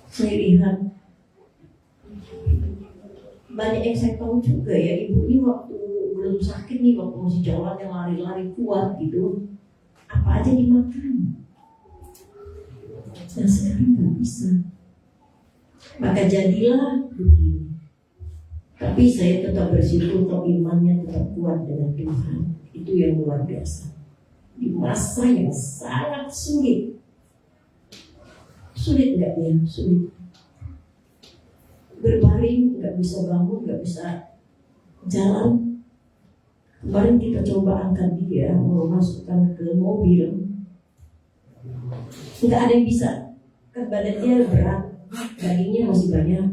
saya lihat banyak yang saya tahu juga ya, ibu ini waktu belum sakit nih, waktu masih jalan yang lari-lari kuat gitu, apa aja dimakan. Dan sekarang nggak bisa. Maka jadilah begini. Tapi saya tetap bersyukur kalau imannya tetap kuat dengan Tuhan. Itu yang luar biasa. Di masa yang sangat sulit. Sulit nggak ya? Sulit. Berbaring, nggak bisa bangun, nggak bisa jalan. Kemarin kita coba angkat dia, mau masukkan ke mobil. Nggak ada yang bisa. Kan badannya berat, dagingnya masih banyak.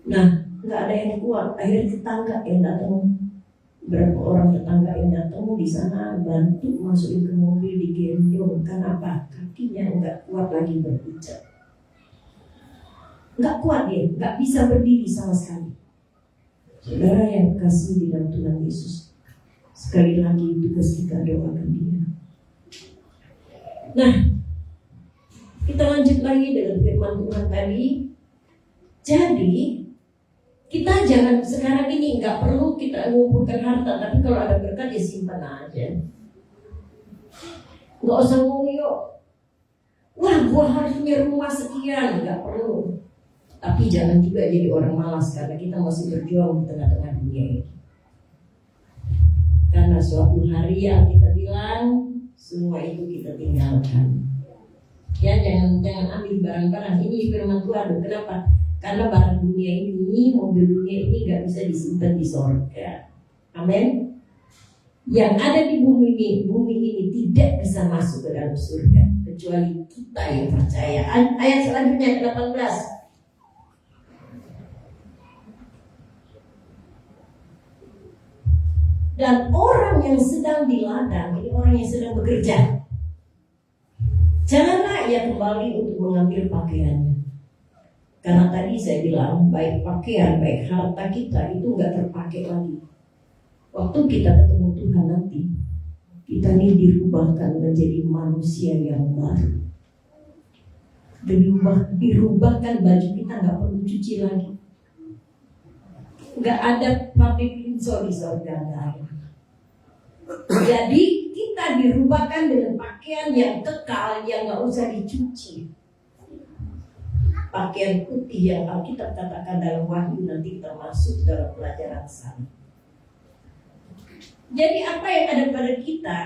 Nah, nggak ada yang kuat. Akhirnya tetangga yang datang. Berapa orang tetangga yang datang di sana bantu masukin ke mobil, digendong. Kenapa? Kakinya nggak kuat lagi berpijak. Nggak kuat dia, nggak bisa berdiri sama sekali. Saudara yang kasih di dalam Tuhan Yesus, sekali lagi tugas kita doakan dia. Nah, kita lanjut lagi dengan firman Tuhan tadi. Jadi kita jangan sekarang ini nggak perlu kita mengumpulkan harta, tapi kalau ada berkat ya simpan aja. Nggak usah ngomong yuk, wah gua harus punya rumah sekian, nggak perlu. Tapi jangan juga jadi orang malas karena kita masih berjuang di tengah-tengah dunia ini. Karena suatu hari yang kita bilang semua itu kita tinggalkan. Ya jangan ambil barang-barang ini firman Tuhan. Kenapa? Karena barang dunia ini, mobil dunia ini gak bisa disimpan di sorga. Amin. Yang ada di bumi ini tidak bisa masuk ke dalam surga kecuali kita yang percaya. Ayat selanjutnya 18. Dan orang yang sedang di ladang, ini orang yang sedang bekerja, janganlah ia kembali untuk mengambil pakaiannya. Karena tadi saya bilang, baik pakaian, baik harta kita itu nggak terpakai lagi. Waktu kita ketemu Tuhan nanti, kita ini dirubahkan menjadi manusia yang baru. Dirubahkan baju kita nggak perlu cuci lagi. Nggak ada public rinso di surga, nggak ada. Jadi kita dirubahkan dengan pakaian yang kekal, yang nggak usah dicuci. Pakaian putih yang Alkitab katakan dalam Wahyu nanti termasuk dalam pelajaran sana. Jadi apa yang ada pada kita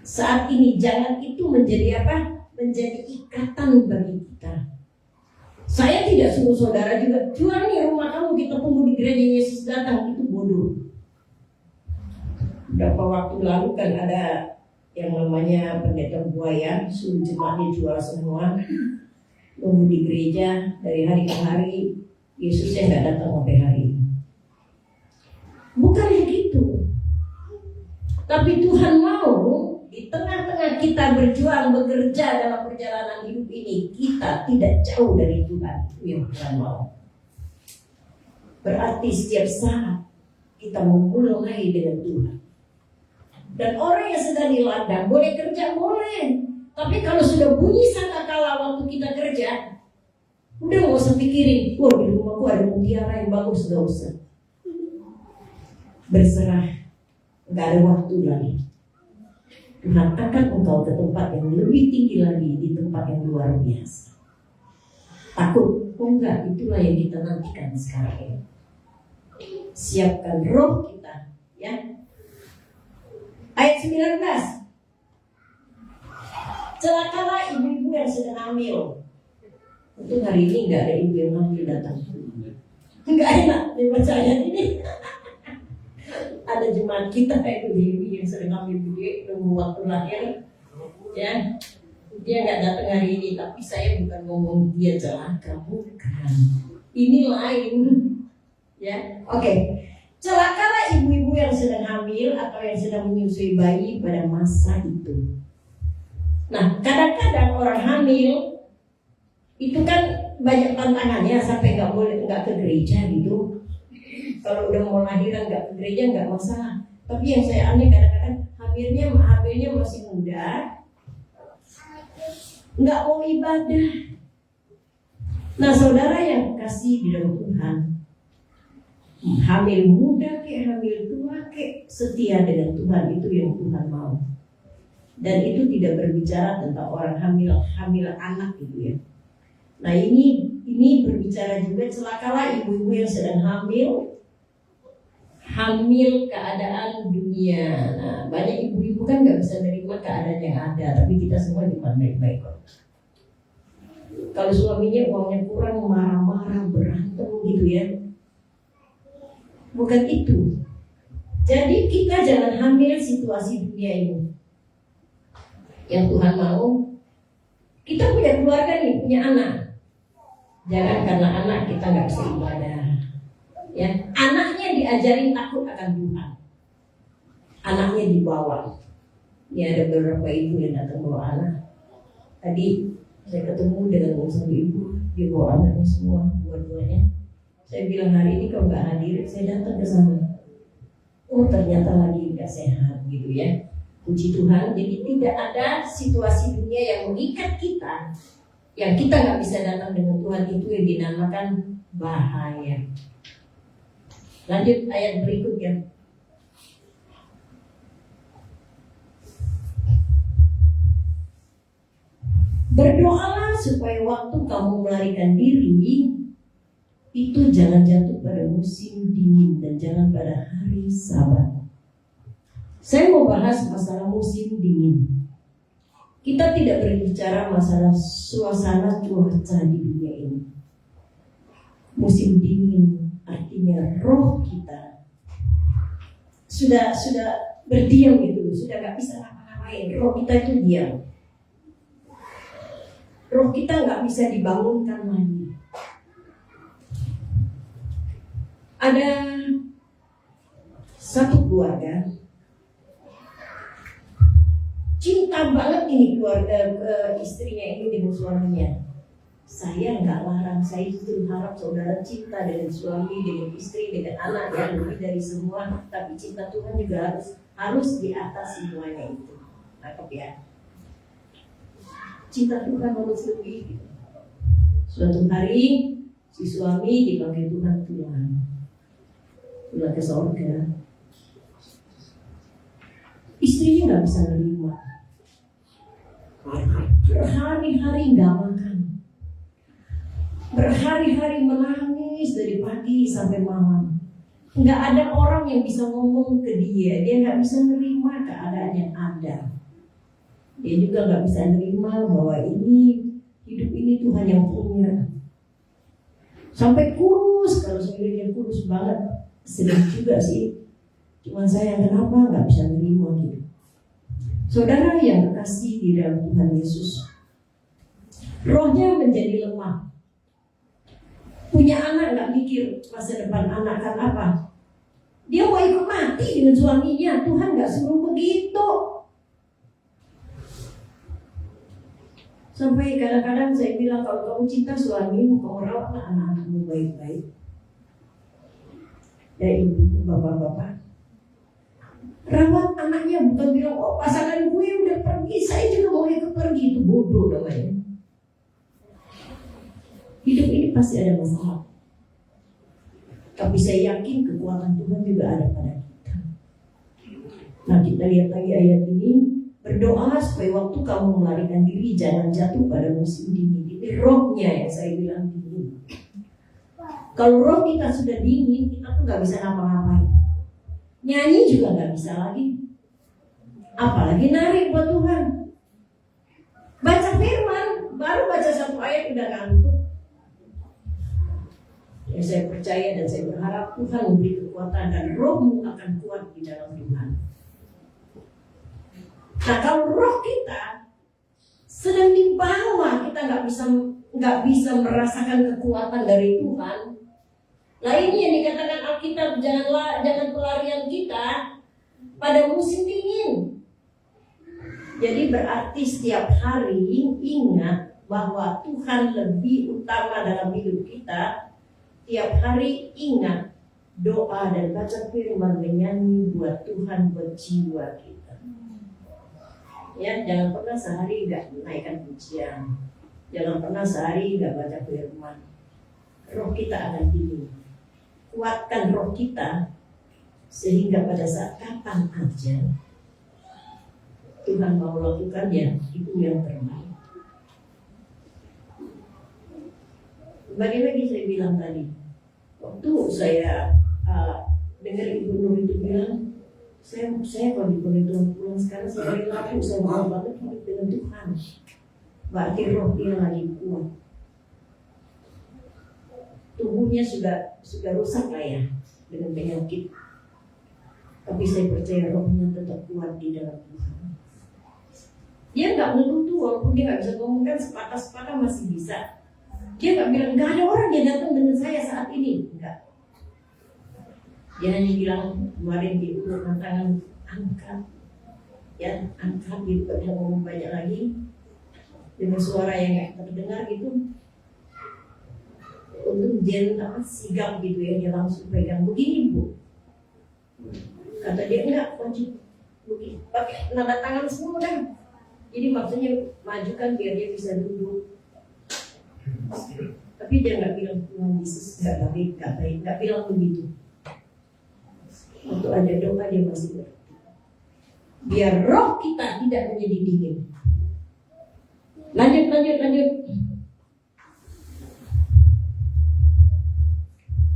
saat ini, jangan itu menjadi apa? Menjadi ikatan bagi kita. Saya tidak suruh saudara juga, jual nih rumah kamu, kita tunggu di gereja Yesus datang, itu bodoh. Beberapa waktu lalu kan ada yang namanya pendeta buaya, suruh jemaatnya jual semua, tunggu di gereja dari hari ke hari, Yesusnya nggak datang sampai hari ini. Bukan begitu. Tapi Tuhan mau di tengah-tengah kita berjuang, bekerja dalam perjalanan hidup ini, kita tidak jauh dari Tuhan. Itu yang Tuhan mau. Berarti setiap saat kita memulai dengan Tuhan. Dan orang yang sedang di ladang boleh kerja, boleh. Tapi kalau sudah bunyi sangkakala waktu kita kerja, udah gak usah pikirin, wah di rumahku ada mutiara yang bagus, gak usah. Berserah, gak ada waktu lagi. Tuhan angkat engkau ke tempat yang lebih tinggi lagi, di tempat yang luar biasa. Takut? Oh enggak, itulah yang kita nantikan sekarang. Siapkan roh kita, ya. Ayat 19. Celakalah ibu-ibu yang sedang hamil. Untuk hari ini nggak ada ibu yang hamil datang. Nggak enak dipercaya ini. Ada jemaat kita itu ibu yang sedang hamil gede, nunggu waktu lahir, ya. Dia nggak datang hari ini, tapi saya bukan ngomong dia celaka, bukan. Ini lain, ya. Oke. Celakalah ibu-ibu yang sedang hamil atau yang sedang menyusui bayi pada masa itu. Nah, kadang-kadang orang hamil itu kan banyak tantangannya sampai nggak ke gereja gitu. Kalau udah mau lahiran nggak ke gereja nggak masalah. Tapi yang saya aneh kadang-kadang hamilnya masih muda, nggak mau ibadah. Nah, saudara yang kasih di dalam Tuhan, hamil muda kek, hamil tua kek, setia dengan Tuhan, itu yang Tuhan mau. Dan itu tidak berbicara tentang orang hamil anak gitu ya. Nah ini berbicara juga celakalah ibu-ibu yang sedang hamil keadaan dunia. Nah banyak ibu-ibu kan nggak bisa menerima keadaan yang ada, tapi kita semua cuma baik-baik kok. Kalau suaminya uangnya kurang, marah-marah, berantem gitu ya. Bukan itu. Jadi kita jangan hamil situasi dunia ini. Yang Tuhan mau, kita punya keluarga nih, punya anak. Jangan karena anak kita nggak bisa ibadah. Ya, anaknya diajarin takut akan Tuhan. Anaknya dibawa. Ya ada beberapa ibu yang datang bawa anak. Tadi saya ketemu dengan satu ibu, dia bawa anaknya semua, dua-duanya. Saya bilang hari ini kalau nggak hadir, saya datang ke sana. Oh ternyata lagi nggak sehat gitu ya. Puji Tuhan, jadi tidak ada situasi dunia yang mengikat kita, yang kita nggak bisa datang dengan Tuhan, itu yang dinamakan bahaya. Lanjut ayat berikutnya. Berdoalah supaya waktu kamu melarikan diri itu jangan jatuh pada musim dingin dan jangan pada hari Sabat. Saya mau bahas masalah musim dingin. Kita tidak berbicara masalah suasana cuaca di dunia ini. Musim dingin artinya roh kita sudah berdiam gitu, sudah nggak bisa ngapa-ngapain. Roh kita itu diam. Roh kita nggak bisa dibangunkan lagi. Ada Satu keluarga cinta banget ini keluarga istrinya ini dengan suaminya. Saya nggak larang, saya justru harap saudara cinta dengan suami, dengan istri, dengan anak yang lebih dari semua. Tapi cinta Tuhan juga harus di atas semuanya itu. Nangkep ya? Cinta Tuhan harus lebih. Suatu hari si suami dipanggil Tuhan pulang ke surga. Istrinya nggak bisa nerima. Berhari-hari nggak makan, berhari-hari menangis dari pagi sampai malam. Nggak ada orang yang bisa ngomong ke dia nggak bisa nerima keadaan yang ada. Dia juga nggak bisa nerima bahwa hidup ini Tuhan yang punya. Sampai kurus, kalau saya lihat dia kurus banget, sedih juga sih. Cuman saya kenapa nggak bisa nerima gitu. Saudara yang kekasih di dalam Tuhan Yesus, rohnya menjadi lemah. Punya anak nggak mikir masa depan anak kan apa. Dia mau ikut mati dengan suaminya. Tuhan nggak suruh begitu. Sampai kadang-kadang saya bilang, kalau kamu cinta suamimu, kamu rawat anak-anakmu baik-baik. Ya ibu, bapak-bapak, rawat anaknya, bukan bilang, oh pasangan gue udah pergi, saya juga mau ikut pergi. Itu bodoh namanya. Hidup ini pasti ada masalah, tapi saya yakin kekuatan Tuhan juga ada pada kita. Nah, kita lihat lagi ayat ini. Berdoa supaya waktu kamu melarikan diri jangan jatuh pada musim dingin. Ini rohnya yang saya bilang dingin. Kalau roh kita sudah dingin, kita tuh gak bisa ngapa-ngapain. Nyanyi juga gak bisa lagi. Apalagi nari buat Tuhan. Baca firman, baru baca satu ayat udah ngantuk. Ya, saya percaya dan saya berharap Tuhan memberi kekuatan dan rohmu akan kuat di dalam Tuhan. Nah, kalau roh kita sedang di bawah, kita nggak bisa merasakan kekuatan dari Tuhan. Nah, ini yang dikatakan Alkitab, jangan pelarian kita pada musim dingin. Jadi berarti setiap hari ingat bahwa Tuhan lebih utama dalam hidup kita. Tiap hari ingat doa dan baca firman, menyanyi buat Tuhan, buat jiwa kita. Ya, jangan pernah sehari nggak menaikkan pujian, jangan pernah sehari nggak baca firman. Roh kita akan dingin. Kuatkan roh kita sehingga pada saat kapan aja Tuhan mau lakukan itu yang terbaik. Kembali lagi saya bilang tadi, waktu saya dengar Ibu Nur itu bilang, saya kalau dipanggil Tuhan pulang sekarang, saya laku, saya mau banget hidup dengan Tuhan. Berarti roh dia lagi kuat. Tubuhnya sudah rusak lah ya dengan penyakit. Tapi saya percaya rohnya tetap kuat di dalam Tuhan. Dia nggak ngeluh tuh, walaupun dia nggak bisa ngomong kan sepatah-sepatah masih bisa. Dia nggak bilang nggak ada orang yang datang dengan saya saat ini, enggak. Dia hanya bilang kemarin di urut tangan angkat, ya angkat gitu, dia ngomong banyak lagi dengan suara yang nggak terdengar gitu. Untuk dia sigap gitu ya, dia langsung pegang begini Bu. Kata dia enggak, wajib begini, pakai nada tangan semua kan. Jadi maksudnya majukan biar dia bisa duduk. Tapi dia nggak bilang Tuhan Yesus nggak baik, nggak bilang begitu. Waktu ada doa dia masih berarti. Biar roh kita tidak menjadi dingin. Lanjut.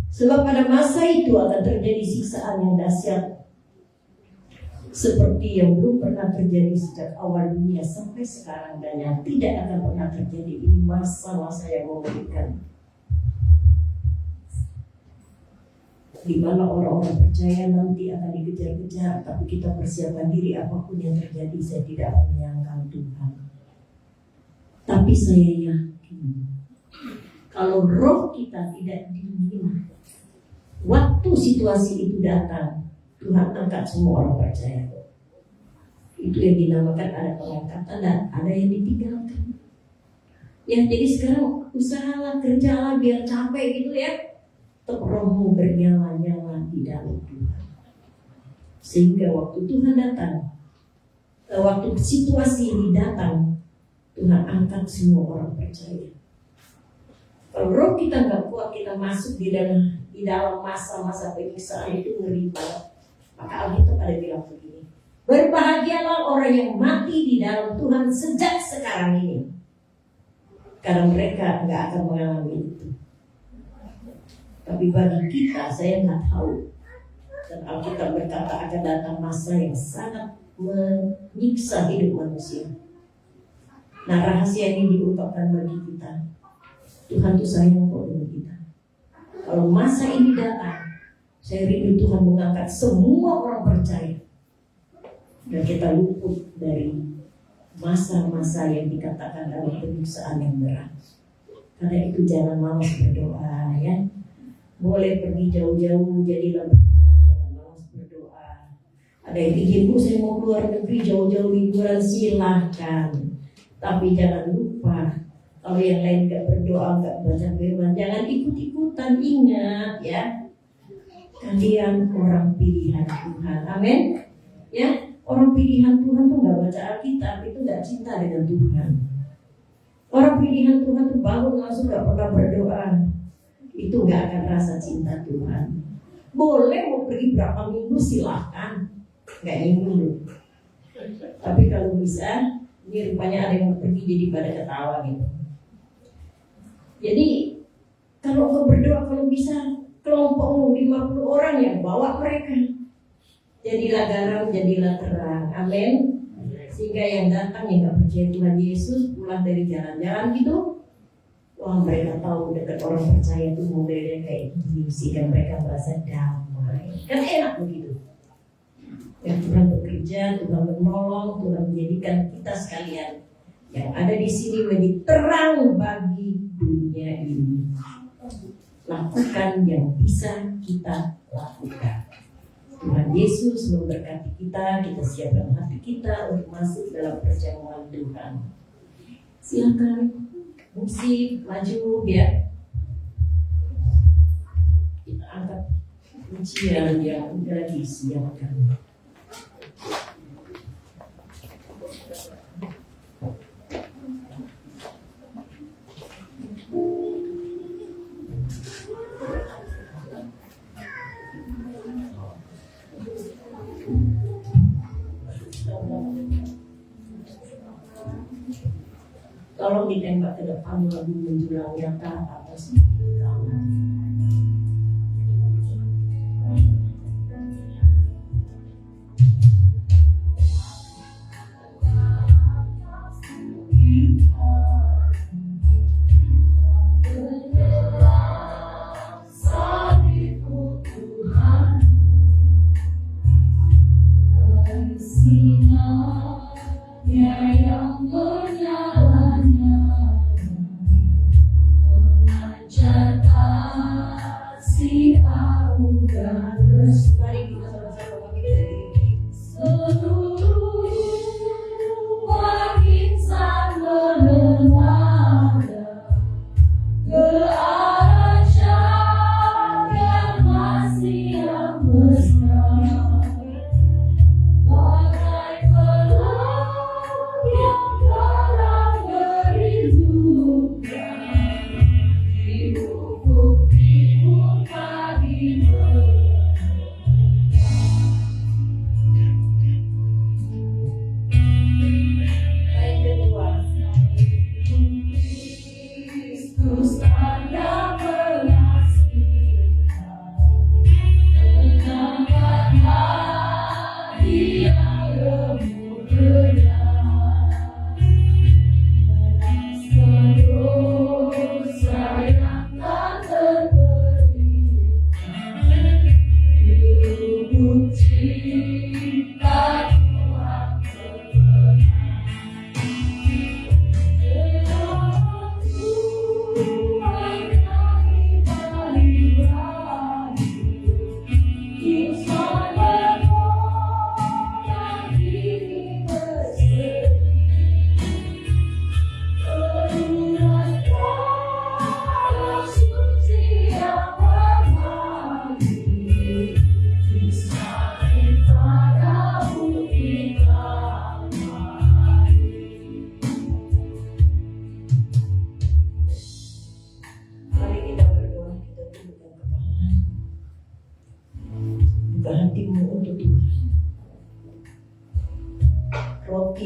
Sebab pada masa itu akan terjadi siksaan yang dahsyat, seperti yang belum pernah terjadi sejak awal dunia sampai sekarang, dan yang tidak akan pernah terjadi. Ini masa-masa yang mengerikan, di mana orang-orang percaya nanti akan dikejar-kejar, tapi kita persiapkan diri apapun yang terjadi. Saya tidak menyangkal Tuhan, tapi saya yakin kalau roh kita tidak dingin, waktu situasi itu datang, Tuhan angkat semua orang percaya. Itu yang dinamakan ada pengangkatan dan ada yang ditinggalkan. Ya, jadi sekarang usahalah, kerjalah biar capek gitu ya. Tetap rohmu bernyala-nyala di dalam Tuhan. Sehingga waktu Tuhan datang, waktu situasi ini datang, Tuhan angkat semua orang percaya. Kalau roh kita nggak kuat, kita masuk di dalam masa-masa penyiksaan itu ngeri banget. Maka Alkitab ada bilang begini, berbahagialah orang yang mati di dalam Tuhan sejak sekarang ini, karena mereka nggak akan mengalami itu. Tapi bagi kita, saya nggak tahu. Dan Alkitab berkata akan datang masa yang sangat menyiksa hidup manusia. Nah, rahasia ini diungkapkan bagi kita. Tuhan itu sayang kok dengan kita. Kalau masa ini datang, saya rindu Tuhan mengangkat semua orang percaya. Dan kita luput dari masa-masa yang dikatakan dalam penyiksaan yang berat. Karena itu jangan malas berdoa ya. Boleh pergi jauh-jauh, jadilah jangan malas berdoa. Ada yang pikir, saya mau keluar negeri jauh-jauh liburan, silahkan. Tapi jangan lupa, kalau yang lain gak berdoa, gak baca firman, jangan ikut-ikutan. Ingat ya, kalian orang pilihan Tuhan. Amin. Ya, orang pilihan Tuhan tuh gak baca Alkitab, itu gak cinta dengan Tuhan. Orang pilihan Tuhan tuh bangun langsung gak pernah berdoa, itu gak akan rasa cinta Tuhan. Boleh mau pergi berapa minggu silahkan, gak nyinggung. Tapi kalau bisa, ini rupanya ada yang pergi jadi pada ketawa gitu. Jadi kalau kau berdoa, kalau bisa kelompokmu 50 orang yang bawa mereka. Jadilah garam, jadilah terang. Amin. Sehingga yang datang yang gak percaya Tuhan Yesus pulang dari jalan-jalan gitu, wah mereka tahu dekat orang percaya itu modelnya kayak gini, sehingga mereka merasa damai. Kan enak begitu. Ya, Tuhan bekerja, Tuhan menolong, Tuhan menjadikan kita sekalian yang ada di sini menjadi terang bagi dunia ini. Lakukan yang bisa kita lakukan. Tuhan Yesus memberkati kita, kita siapkan hati kita untuk masuk dalam perjamuan Tuhan. Silakan musik maju ya. Kita angkat pujian yang sudah disiapkan. Tolong ditembak ke depan lagu menjulang nyata atas kamu.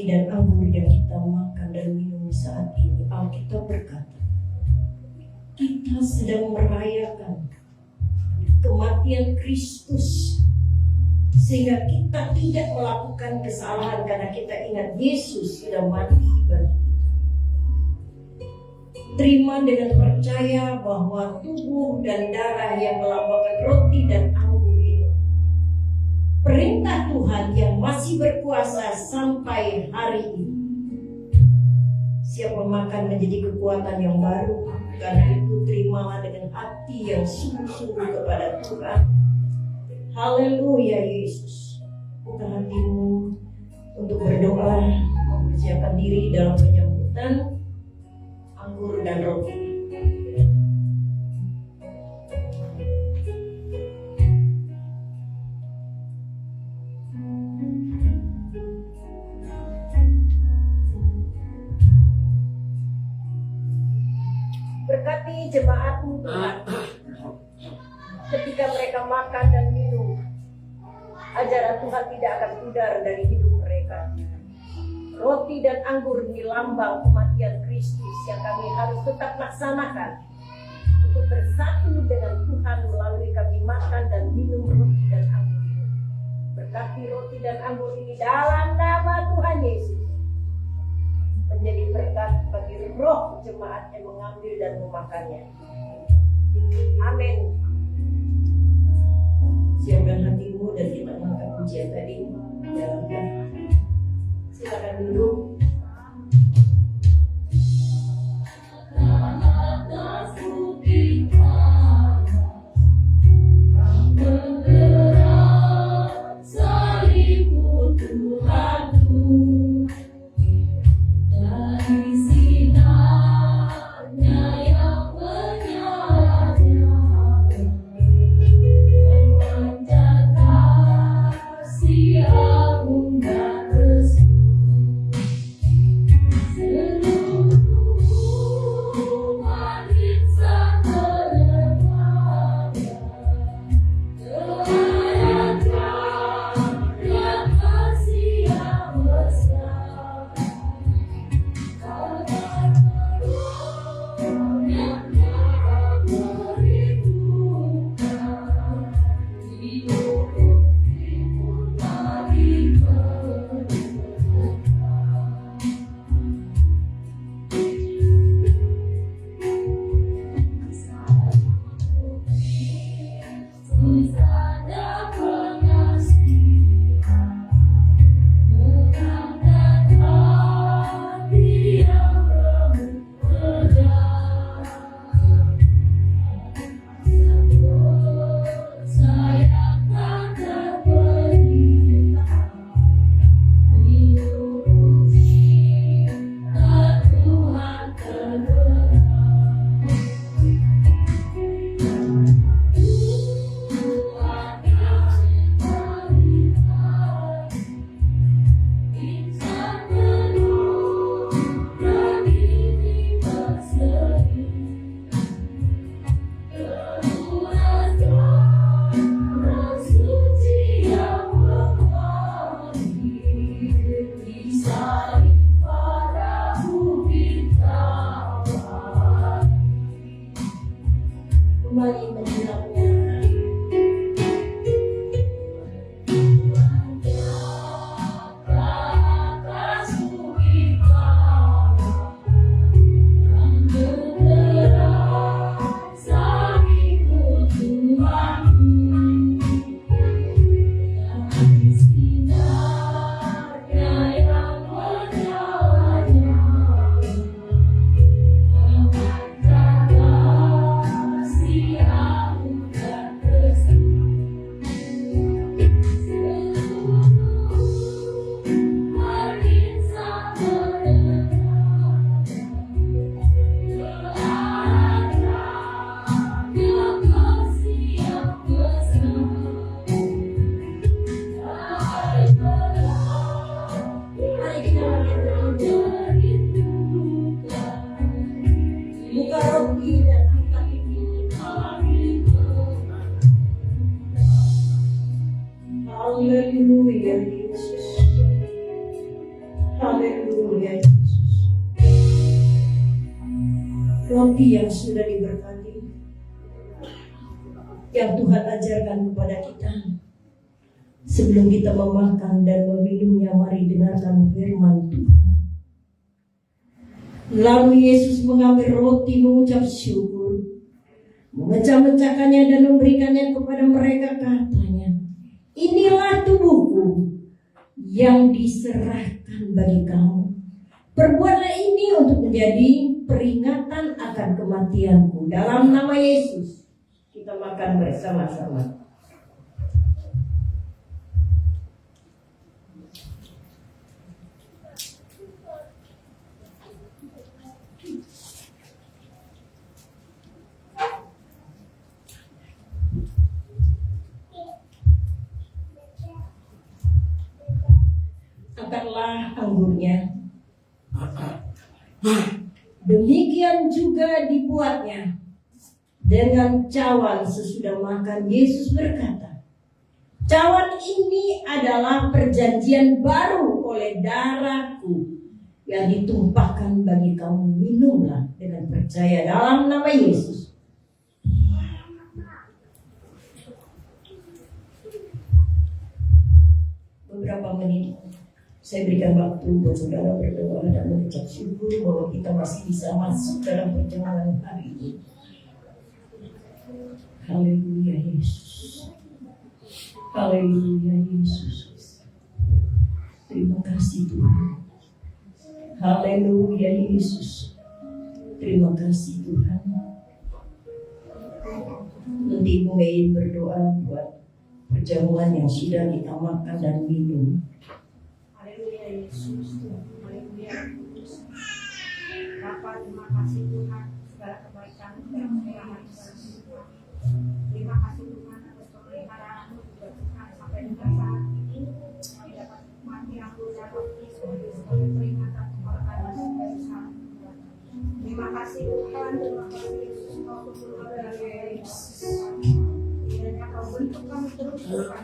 dan anggur yang kita makan dan minum saat ini, Alkitab berkata, kita sedang merayakan kematian Kristus, sehingga kita tidak melakukan kesalahan karena kita ingat Yesus sudah mati bagi kita. Terima dengan percaya bahwa tubuh dan darah yang melambangkan roti dan anggur ini, perintah Tuhan yang masih berkuasa sampai hari ini. Siapa makan menjadi kekuatan yang baru, karena itu terimalah dengan hati yang sungguh-sungguh kepada Tuhan. Haleluya Yesus. Buka hatimu untuk berdoa, mempersiapkan diri dalam penyambutan anggur dan roti. Berkati jemaatmu Tuhan, ketika mereka makan dan minum, ajaran Tuhan tidak akan pudar dari hidup mereka. Roti dan anggur ini lambang kematian Kristus yang kami harus tetap laksanakan untuk bersatu dengan Tuhan melalui kami makan dan minum roti dan anggur ini. Berkati roti dan anggur ini dalam nama Tuhan Yesus, menjadi berkat bagi roh jemaat yang mengambil dan memakannya. Amin. Siapkan hatimu dan kita makan pujian tadi dalam doa. Silakan duduk. Haleluya Yesus. Haleluya. roti yang sudah diberkati, yang Tuhan ajarkan kepada kita. Sebelum kita memakan dan meminumnya, mari dengarkan firman Tuhan. Lalu Yesus mengambil roti, mengucap syukur, memecah-mecahkannya dan memberikannya kepada mereka, katanya, inilah tubuhku yang diserahkan bagi kamu. Perbuatlah ini untuk menjadi peringatan akan kematianku. Dalam nama Yesus kita makan bersama-sama. Angkatlah anggurnya. Demikian juga dibuatnya dengan cawan sesudah makan. Yesus berkata, cawan ini adalah perjanjian baru oleh darahku yang ditumpahkan bagi kamu. Minumlah dengan percaya dalam nama Yesus. Beberapa menit saya berikan waktu buat saudara berdoa dan mengucap syukur bahwa kita masih bisa masuk dalam perjalanan hari ini. Haleluya Yesus. Haleluya Yesus. Terima kasih Tuhan. Haleluya Yesus. Terima kasih Tuhan. Nanti Ibu Mei berdoa buat perjamuan yang sudah kita makan dan minum. Haleluya Yesus, haleluya Yesus. Bapa, terima kasih Tuhan segala kebaikan dan keramat Tuhan. Terima kasih Tuhan atas pemeliharaan juga Tuhan sampai dengan saat ini kami dapat menikmati anggur dan roti sebagai peringatan kepada kami dari saat Tuhan. Terima kasih Tuhan, terima kasih Yesus, kau berdoa dari Yesus. Kiranya kau bentuk kami terus Tuhan.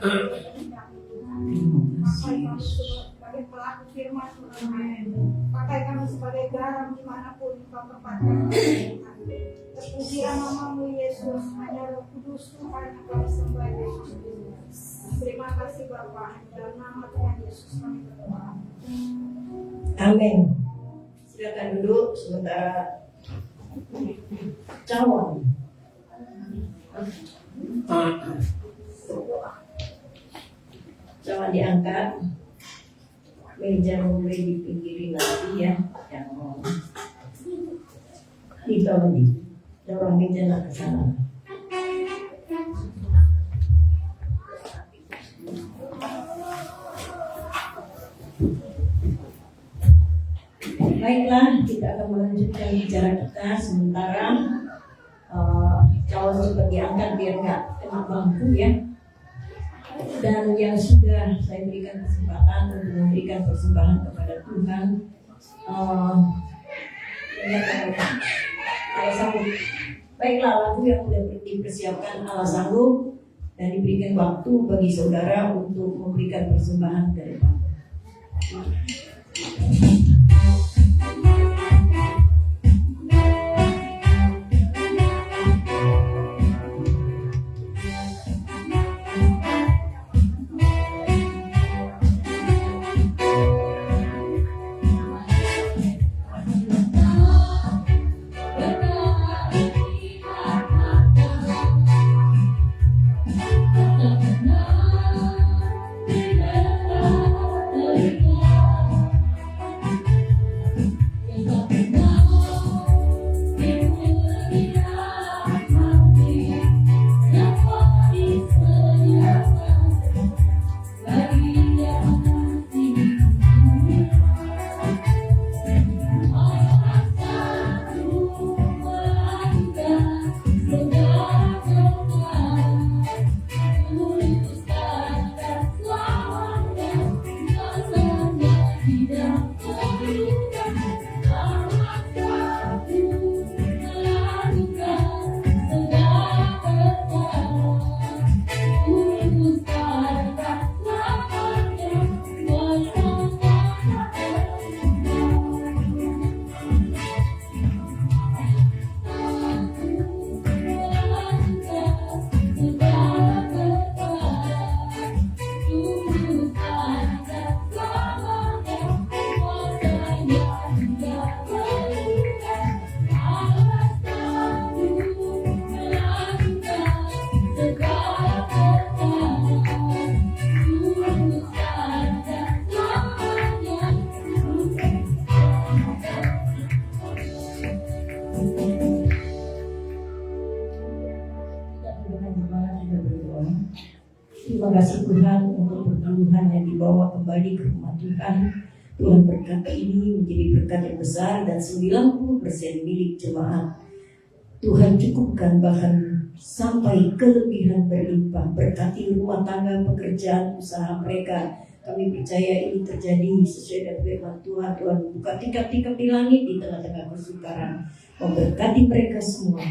Pakai kami sebagai pelaku firman Tuhan. Pakai kami sebagai garam dimanapun kau tempatkan Tuhan. Terpujilah namamu Yesus, hanya Roh Kudus Tuhan yang kami sembah Yesus. Terima kasih Bapa, dalam nama Tuhan Yesus kami berdoa. Amin. Silakan duduk sementara cawan. Cawan diangkat. Meja mulai dipinggirin nanti ya. Yang itu lagi. Dorong meja nak ke sana. Baiklah, kita akan melanjutkan bicara kita sementara cawan juga diangkat biar nggak kena bangku ya. Dan yang sudah saya berikan kesempatan untuk memberikan persembahan kepada Tuhan, Allah sanggup. Baiklah, lagu yang sudah dipersiapkan Allah sanggup dan diberikan waktu bagi saudara untuk memberikan persembahan ke depan. Terima kasih Tuhan untuk pertumbuhan yang dibawa kembali ke rumah Tuhan. Tuhan berkat ini menjadi berkat yang besar dan 90% milik jemaat. Tuhan cukupkan bahkan sampai kelebihan berlimpah. Berkati rumah tangga, pekerjaan, usaha mereka. Kami percaya ini terjadi sesuai dengan firman Tuhan. Tuhan buka tingkap-tingkap di langit di tengah-tengah kesukaran. Memberkati mereka semua.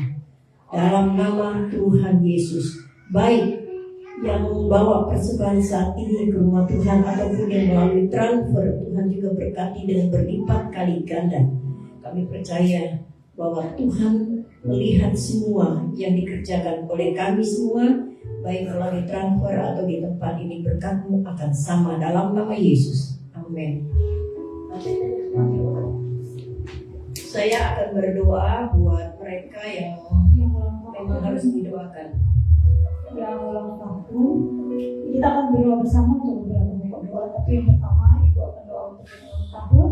Dalam nama Tuhan Yesus. Baik yang membawa persembahan saat ini ke rumah Tuhan ataupun yang melalui transfer, Tuhan juga berkati dengan berlipat kali ganda. Kami percaya bahwa Tuhan melihat semua yang dikerjakan oleh kami semua, baik melalui transfer atau di tempat ini, berkat-Mu akan sama dalam nama Yesus. Amin. Saya akan berdoa buat mereka yang memang harus didoakan. Yang ulang tahun, kita akan berdoa bersama untuk beberapa pokok doa. Tapi yang pertama, Ibu akan doa untuk yang ulang tahun,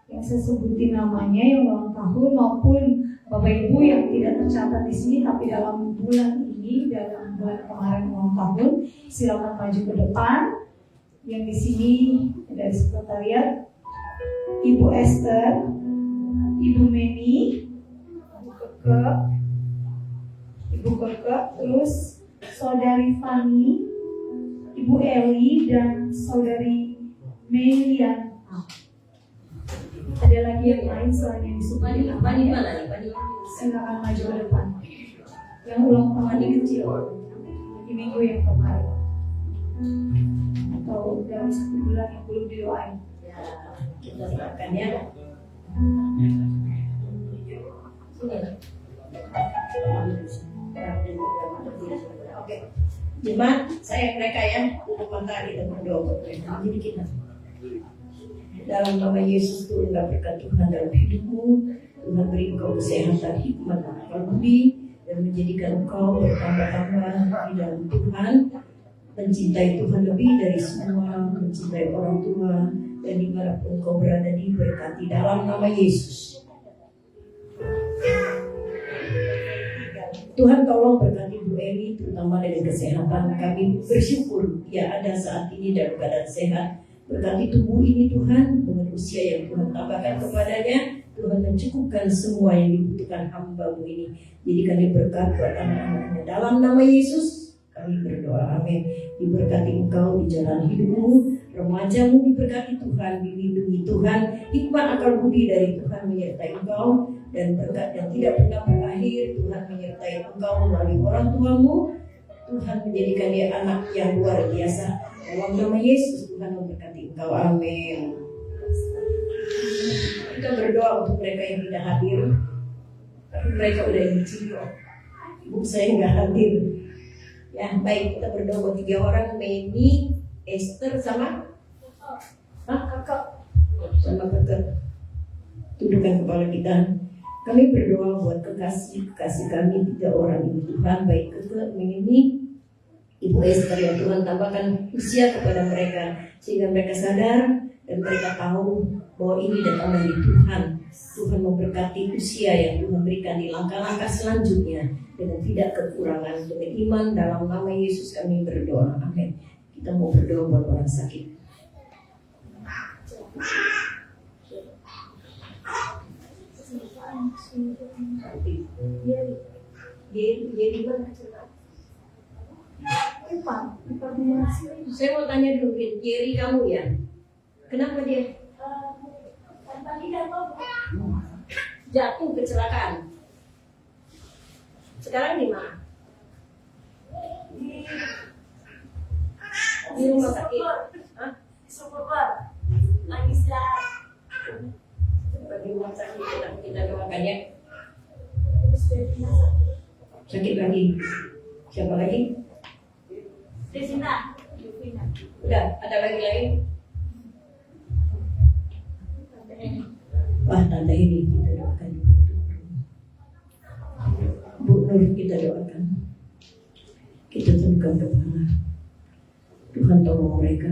yang saya sebutin namanya yang ulang tahun, maupun Bapak Ibu yang tidak tercatat di sini, tapi dalam bulan ini, dalam bulan kemarin ulang tahun, silakan maju ke depan. Yang di sini dari sekretariat, Ibu Esther, Ibu Meni, Ibu Keke, terus Saudari Fani, Ibu Eli, dan Saudari Melian. Ada lagi yang lain selain yang disebut namanya? Silakan maju ke depan. Yang ulang tahun kecil di minggu yang kemarin atau dalam 1 bulan yang belum didoain. Kita doakan ya. Oke, jemaat saya mereka ya, tutup mata kita berdoa buat mereka. Jadi kita dalam nama Yesus, turunlah berkat Tuhan dalam hidupmu. Tuhan beri engkau kesehatan, hikmat, akal budi, dan menjadikan engkau bertambah-tambah di dalam Tuhan. Mencintai Tuhan lebih dari semua, mencintai orang tua, dan dimanapun engkau berada diberkati dalam nama Yesus. Tuhan tolong berkati Bu Eli, terutama dengan kesehatan. Kami bersyukur dia ada saat ini dalam keadaan sehat. Berkati tubuh ini Tuhan, dengan usia yang Tuhan tambahkan kepadanya. Tuhan mencukupkan semua yang dibutuhkan hamba-Mu ini. Jadi kami berkat buat anak-anaknya. Dalam nama Yesus kami berdoa, amin. Diberkati engkau di jalan hidupmu, remajamu diberkati Tuhan, dilindungi Tuhan, hikmat akal budi dari Tuhan menyertai engkau, dan berkat yang tidak pernah berakhir Tuhan menyertai engkau melalui orang tuamu. Tuhan menjadikan dia anak yang luar biasa. Dalam nama Yesus Tuhan memberkati engkau, amin. Kita berdoa untuk mereka yang tidak hadir, tapi mereka udah izin kok. Ibu saya nggak hadir. Ya baik, kita berdoa buat 3 orang, Meni, Esther sama kakak sama kakak. Tundukkan kepala kita. Kami berdoa buat kekasih kami 3 orang ini Tuhan, baik kakak, Meni, Ibu Esther, yang Tuhan tambahkan usia kepada mereka sehingga mereka sadar dan mereka tahu bahwa ini datang dari Tuhan. Tuhan memberkati usia yang Tuhan berikan di langkah-langkah selanjutnya dengan tidak kekurangan. Dengan iman dalam nama Yesus kami berdoa, amin. Kita mau berdoa buat orang sakit. Jadi mana? Saya mau tanya dulu, Jerry kamu ya? Kenapa dia jatuh kecelakaan? Sekarang di mana? Di rumah sakit. Hah? Lagi istirahat. Di rumah sakit kita doakan ya. Sakit lagi. Siapa lagi? Desina. Udah, ada lagi lain? Wah, tante ini kita doakan juga itu. Bu Nur kita doakan. Kita tundukkan kepala. Tuhan tolong mereka.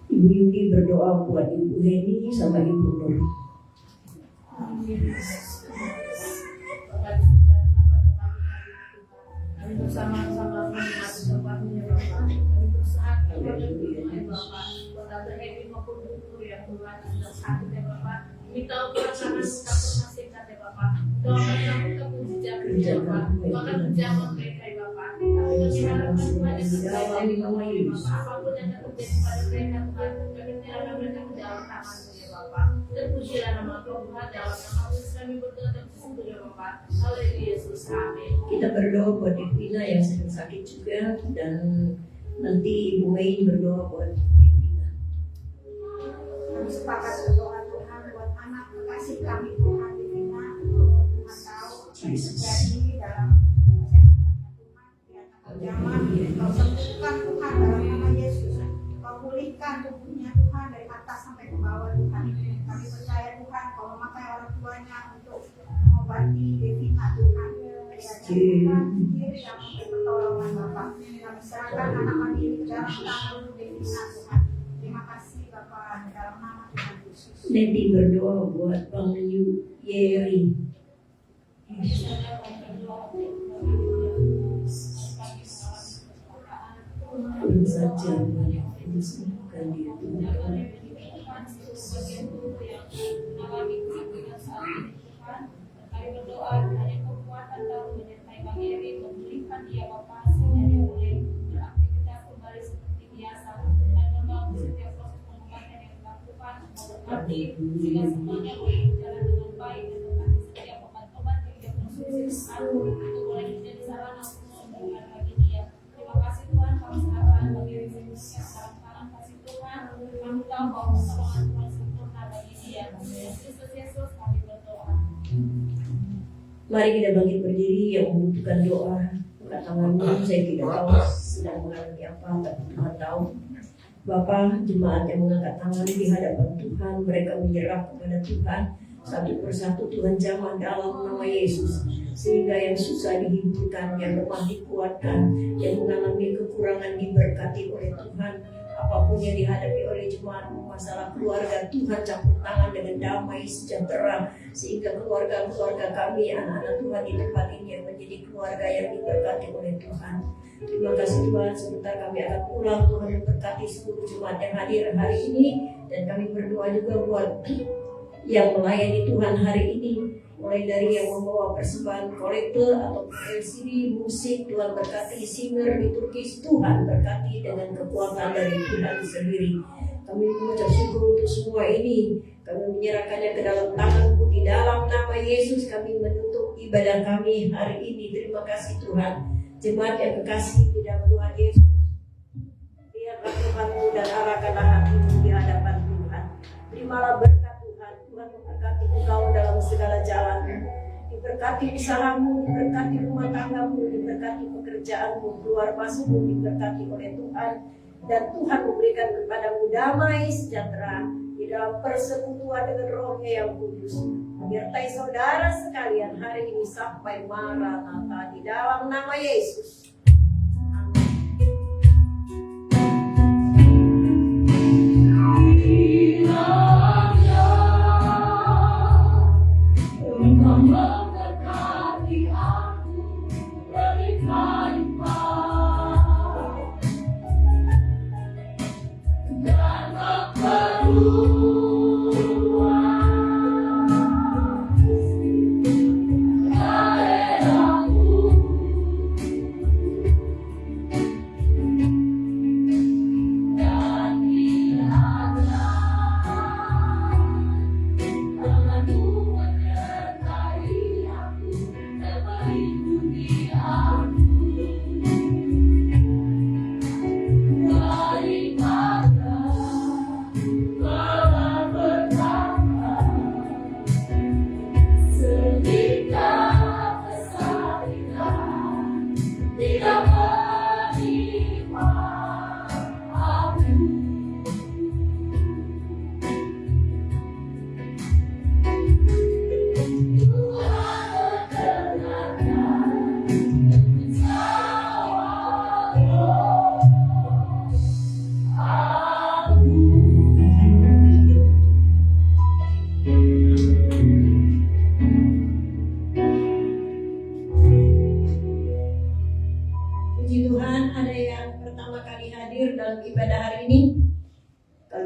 Ibu Yudi berdoa buat Ibu Heni sama Ibu Nur. Bersama-sama menikmati maupun guru yang Tuhan sudah sakit ya Bapak. Minta pelaksana kita singkat ya Bapak. Doakan kami kepujian ya Bapak. Bahkan pejabat mereka ya Bapak. Kami harapkan Tuhan yang terbaik ya Bapak. Apapun yang terjadi pada mereka Tuhan, kami menyerahkan mereka ke dalam tangan-Mu ya Bapak. Dan pujilah nama Tuhan dalam nama Yesus kami berdoa dan bersyukur ya Bapak. Haleluya Yesus, amin. Kita berdoa buat Devina yang sedang sakit juga, dan nanti Ibu Mei berdoa buat Devina. Kami sepakat berdoa Tuhan buat anak kekasih kami Tuhan Devina. Tuhan tahu apa yang terjadi dalam kesehatannya Tuhan. Biarkan zaman Kau sembuhkan Tuhan dalam nama Yesus. Kau pulihkan tubuhnya Tuhan dari atas sampai ke bawah Tuhan. Kami percaya Tuhan Kau memakai orang tuanya untuk mengobati Devina Tuhan. Tuhan sendiri yang memberi pertolongan Bapak. Kami serahkan anak kami di dalam tangan Devina Tuhan. Terima kasih Bapak dalam nama Tuhan Yesus. Nanti berdoa buat Bang Yeri. Belum saja banyak disembuhkan dia Tuhan. Kami berdoa hanya kekuatan Kau menyertai Bang Eri, memulihkan dia Bapak sehingga dia boleh beraktivitas kembali seperti biasa dan membangun setiap proses pengobatan yang dilakukan memberkati sehingga semuanya boleh berjalan dengan baik dan memberkati setiap obat-obat yang dia konsumsi itu boleh menjadi sarana untuk memulihkan bagi dia. Terima kasih Tuhan, kami serahkan Bang Eri sepenuhnya dalam tangan kasih Tuhan. Kami tahu bahwa pertolongan Tuhan sempurna bagi dia. Kristus Yesus kami berdoa. Mari kita bangkit berdiri yang membutuhkan doa. Angkat tanganmu, saya tidak tahu sedang mengalami apa, tapi Tuhan tahu. Bapak, jemaat yang mengangkat tangan di hadapan Tuhan, mereka menyerah kepada Tuhan. Satu persatu Tuhan jamah dalam nama Yesus. Sehingga yang susah dihiburkan, yang lemah dikuatkan, yang mengalami kekurangan diberkati oleh Tuhan. Apapun yang dihadapi oleh jemaatmu, masalah keluarga, Tuhan campur tangan dengan damai sejahtera, sehingga keluarga-keluarga kami, anak-anak Tuhan di tempat ini yang menjadi keluarga yang diberkati oleh Tuhan. Terima kasih Tuhan, sebentar kami akan pulang. Tuhan memberkati seluruh jemaat yang hadir hari ini, dan kami berdoa juga buat yang melayani Tuhan hari ini, mulai dari yang membawa persembahan kolektor atau LCD, musik, Tuhan berkati, singer, liturgis, Tuhan berkati dengan kekuatan dari Tuhan sendiri. Kami mengucap syukur untuk semua ini. Kami menyerahkannya ke dalam tangan-Mu. Di dalam nama Yesus kami menutup ibadah kami hari ini. Terima kasih Tuhan. Jemaat yang kekasih di dalam Tuhan Yesus, lihatlah Tuhan-Mu dan arahkanlah hatimu di hadapan Tuhan. Terimalah berkat Tuhan. Tuhan memberkati engkau dalam segala jalan. Diberkati usahamu, diberkati rumah tanggamu, diberkati pekerjaanmu, keluar masukmu diberkati oleh Tuhan. Dan Tuhan memberikan kepadamu damai sejahtera di dalam persekutuan dengan Roh-Nya yang kudus. Menyertai saudara sekalian hari ini sampai Maranatha di dalam nama Yesus.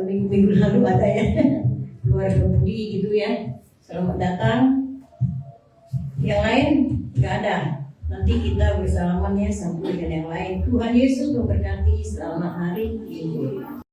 minggu lalu ada ya keluarga Budi gitu ya. Selamat datang. Yang lain nggak ada. Nanti kita bersalaman ya sampai dengan yang lain. Tuhan Yesus memberkati. Selamat hari Minggu.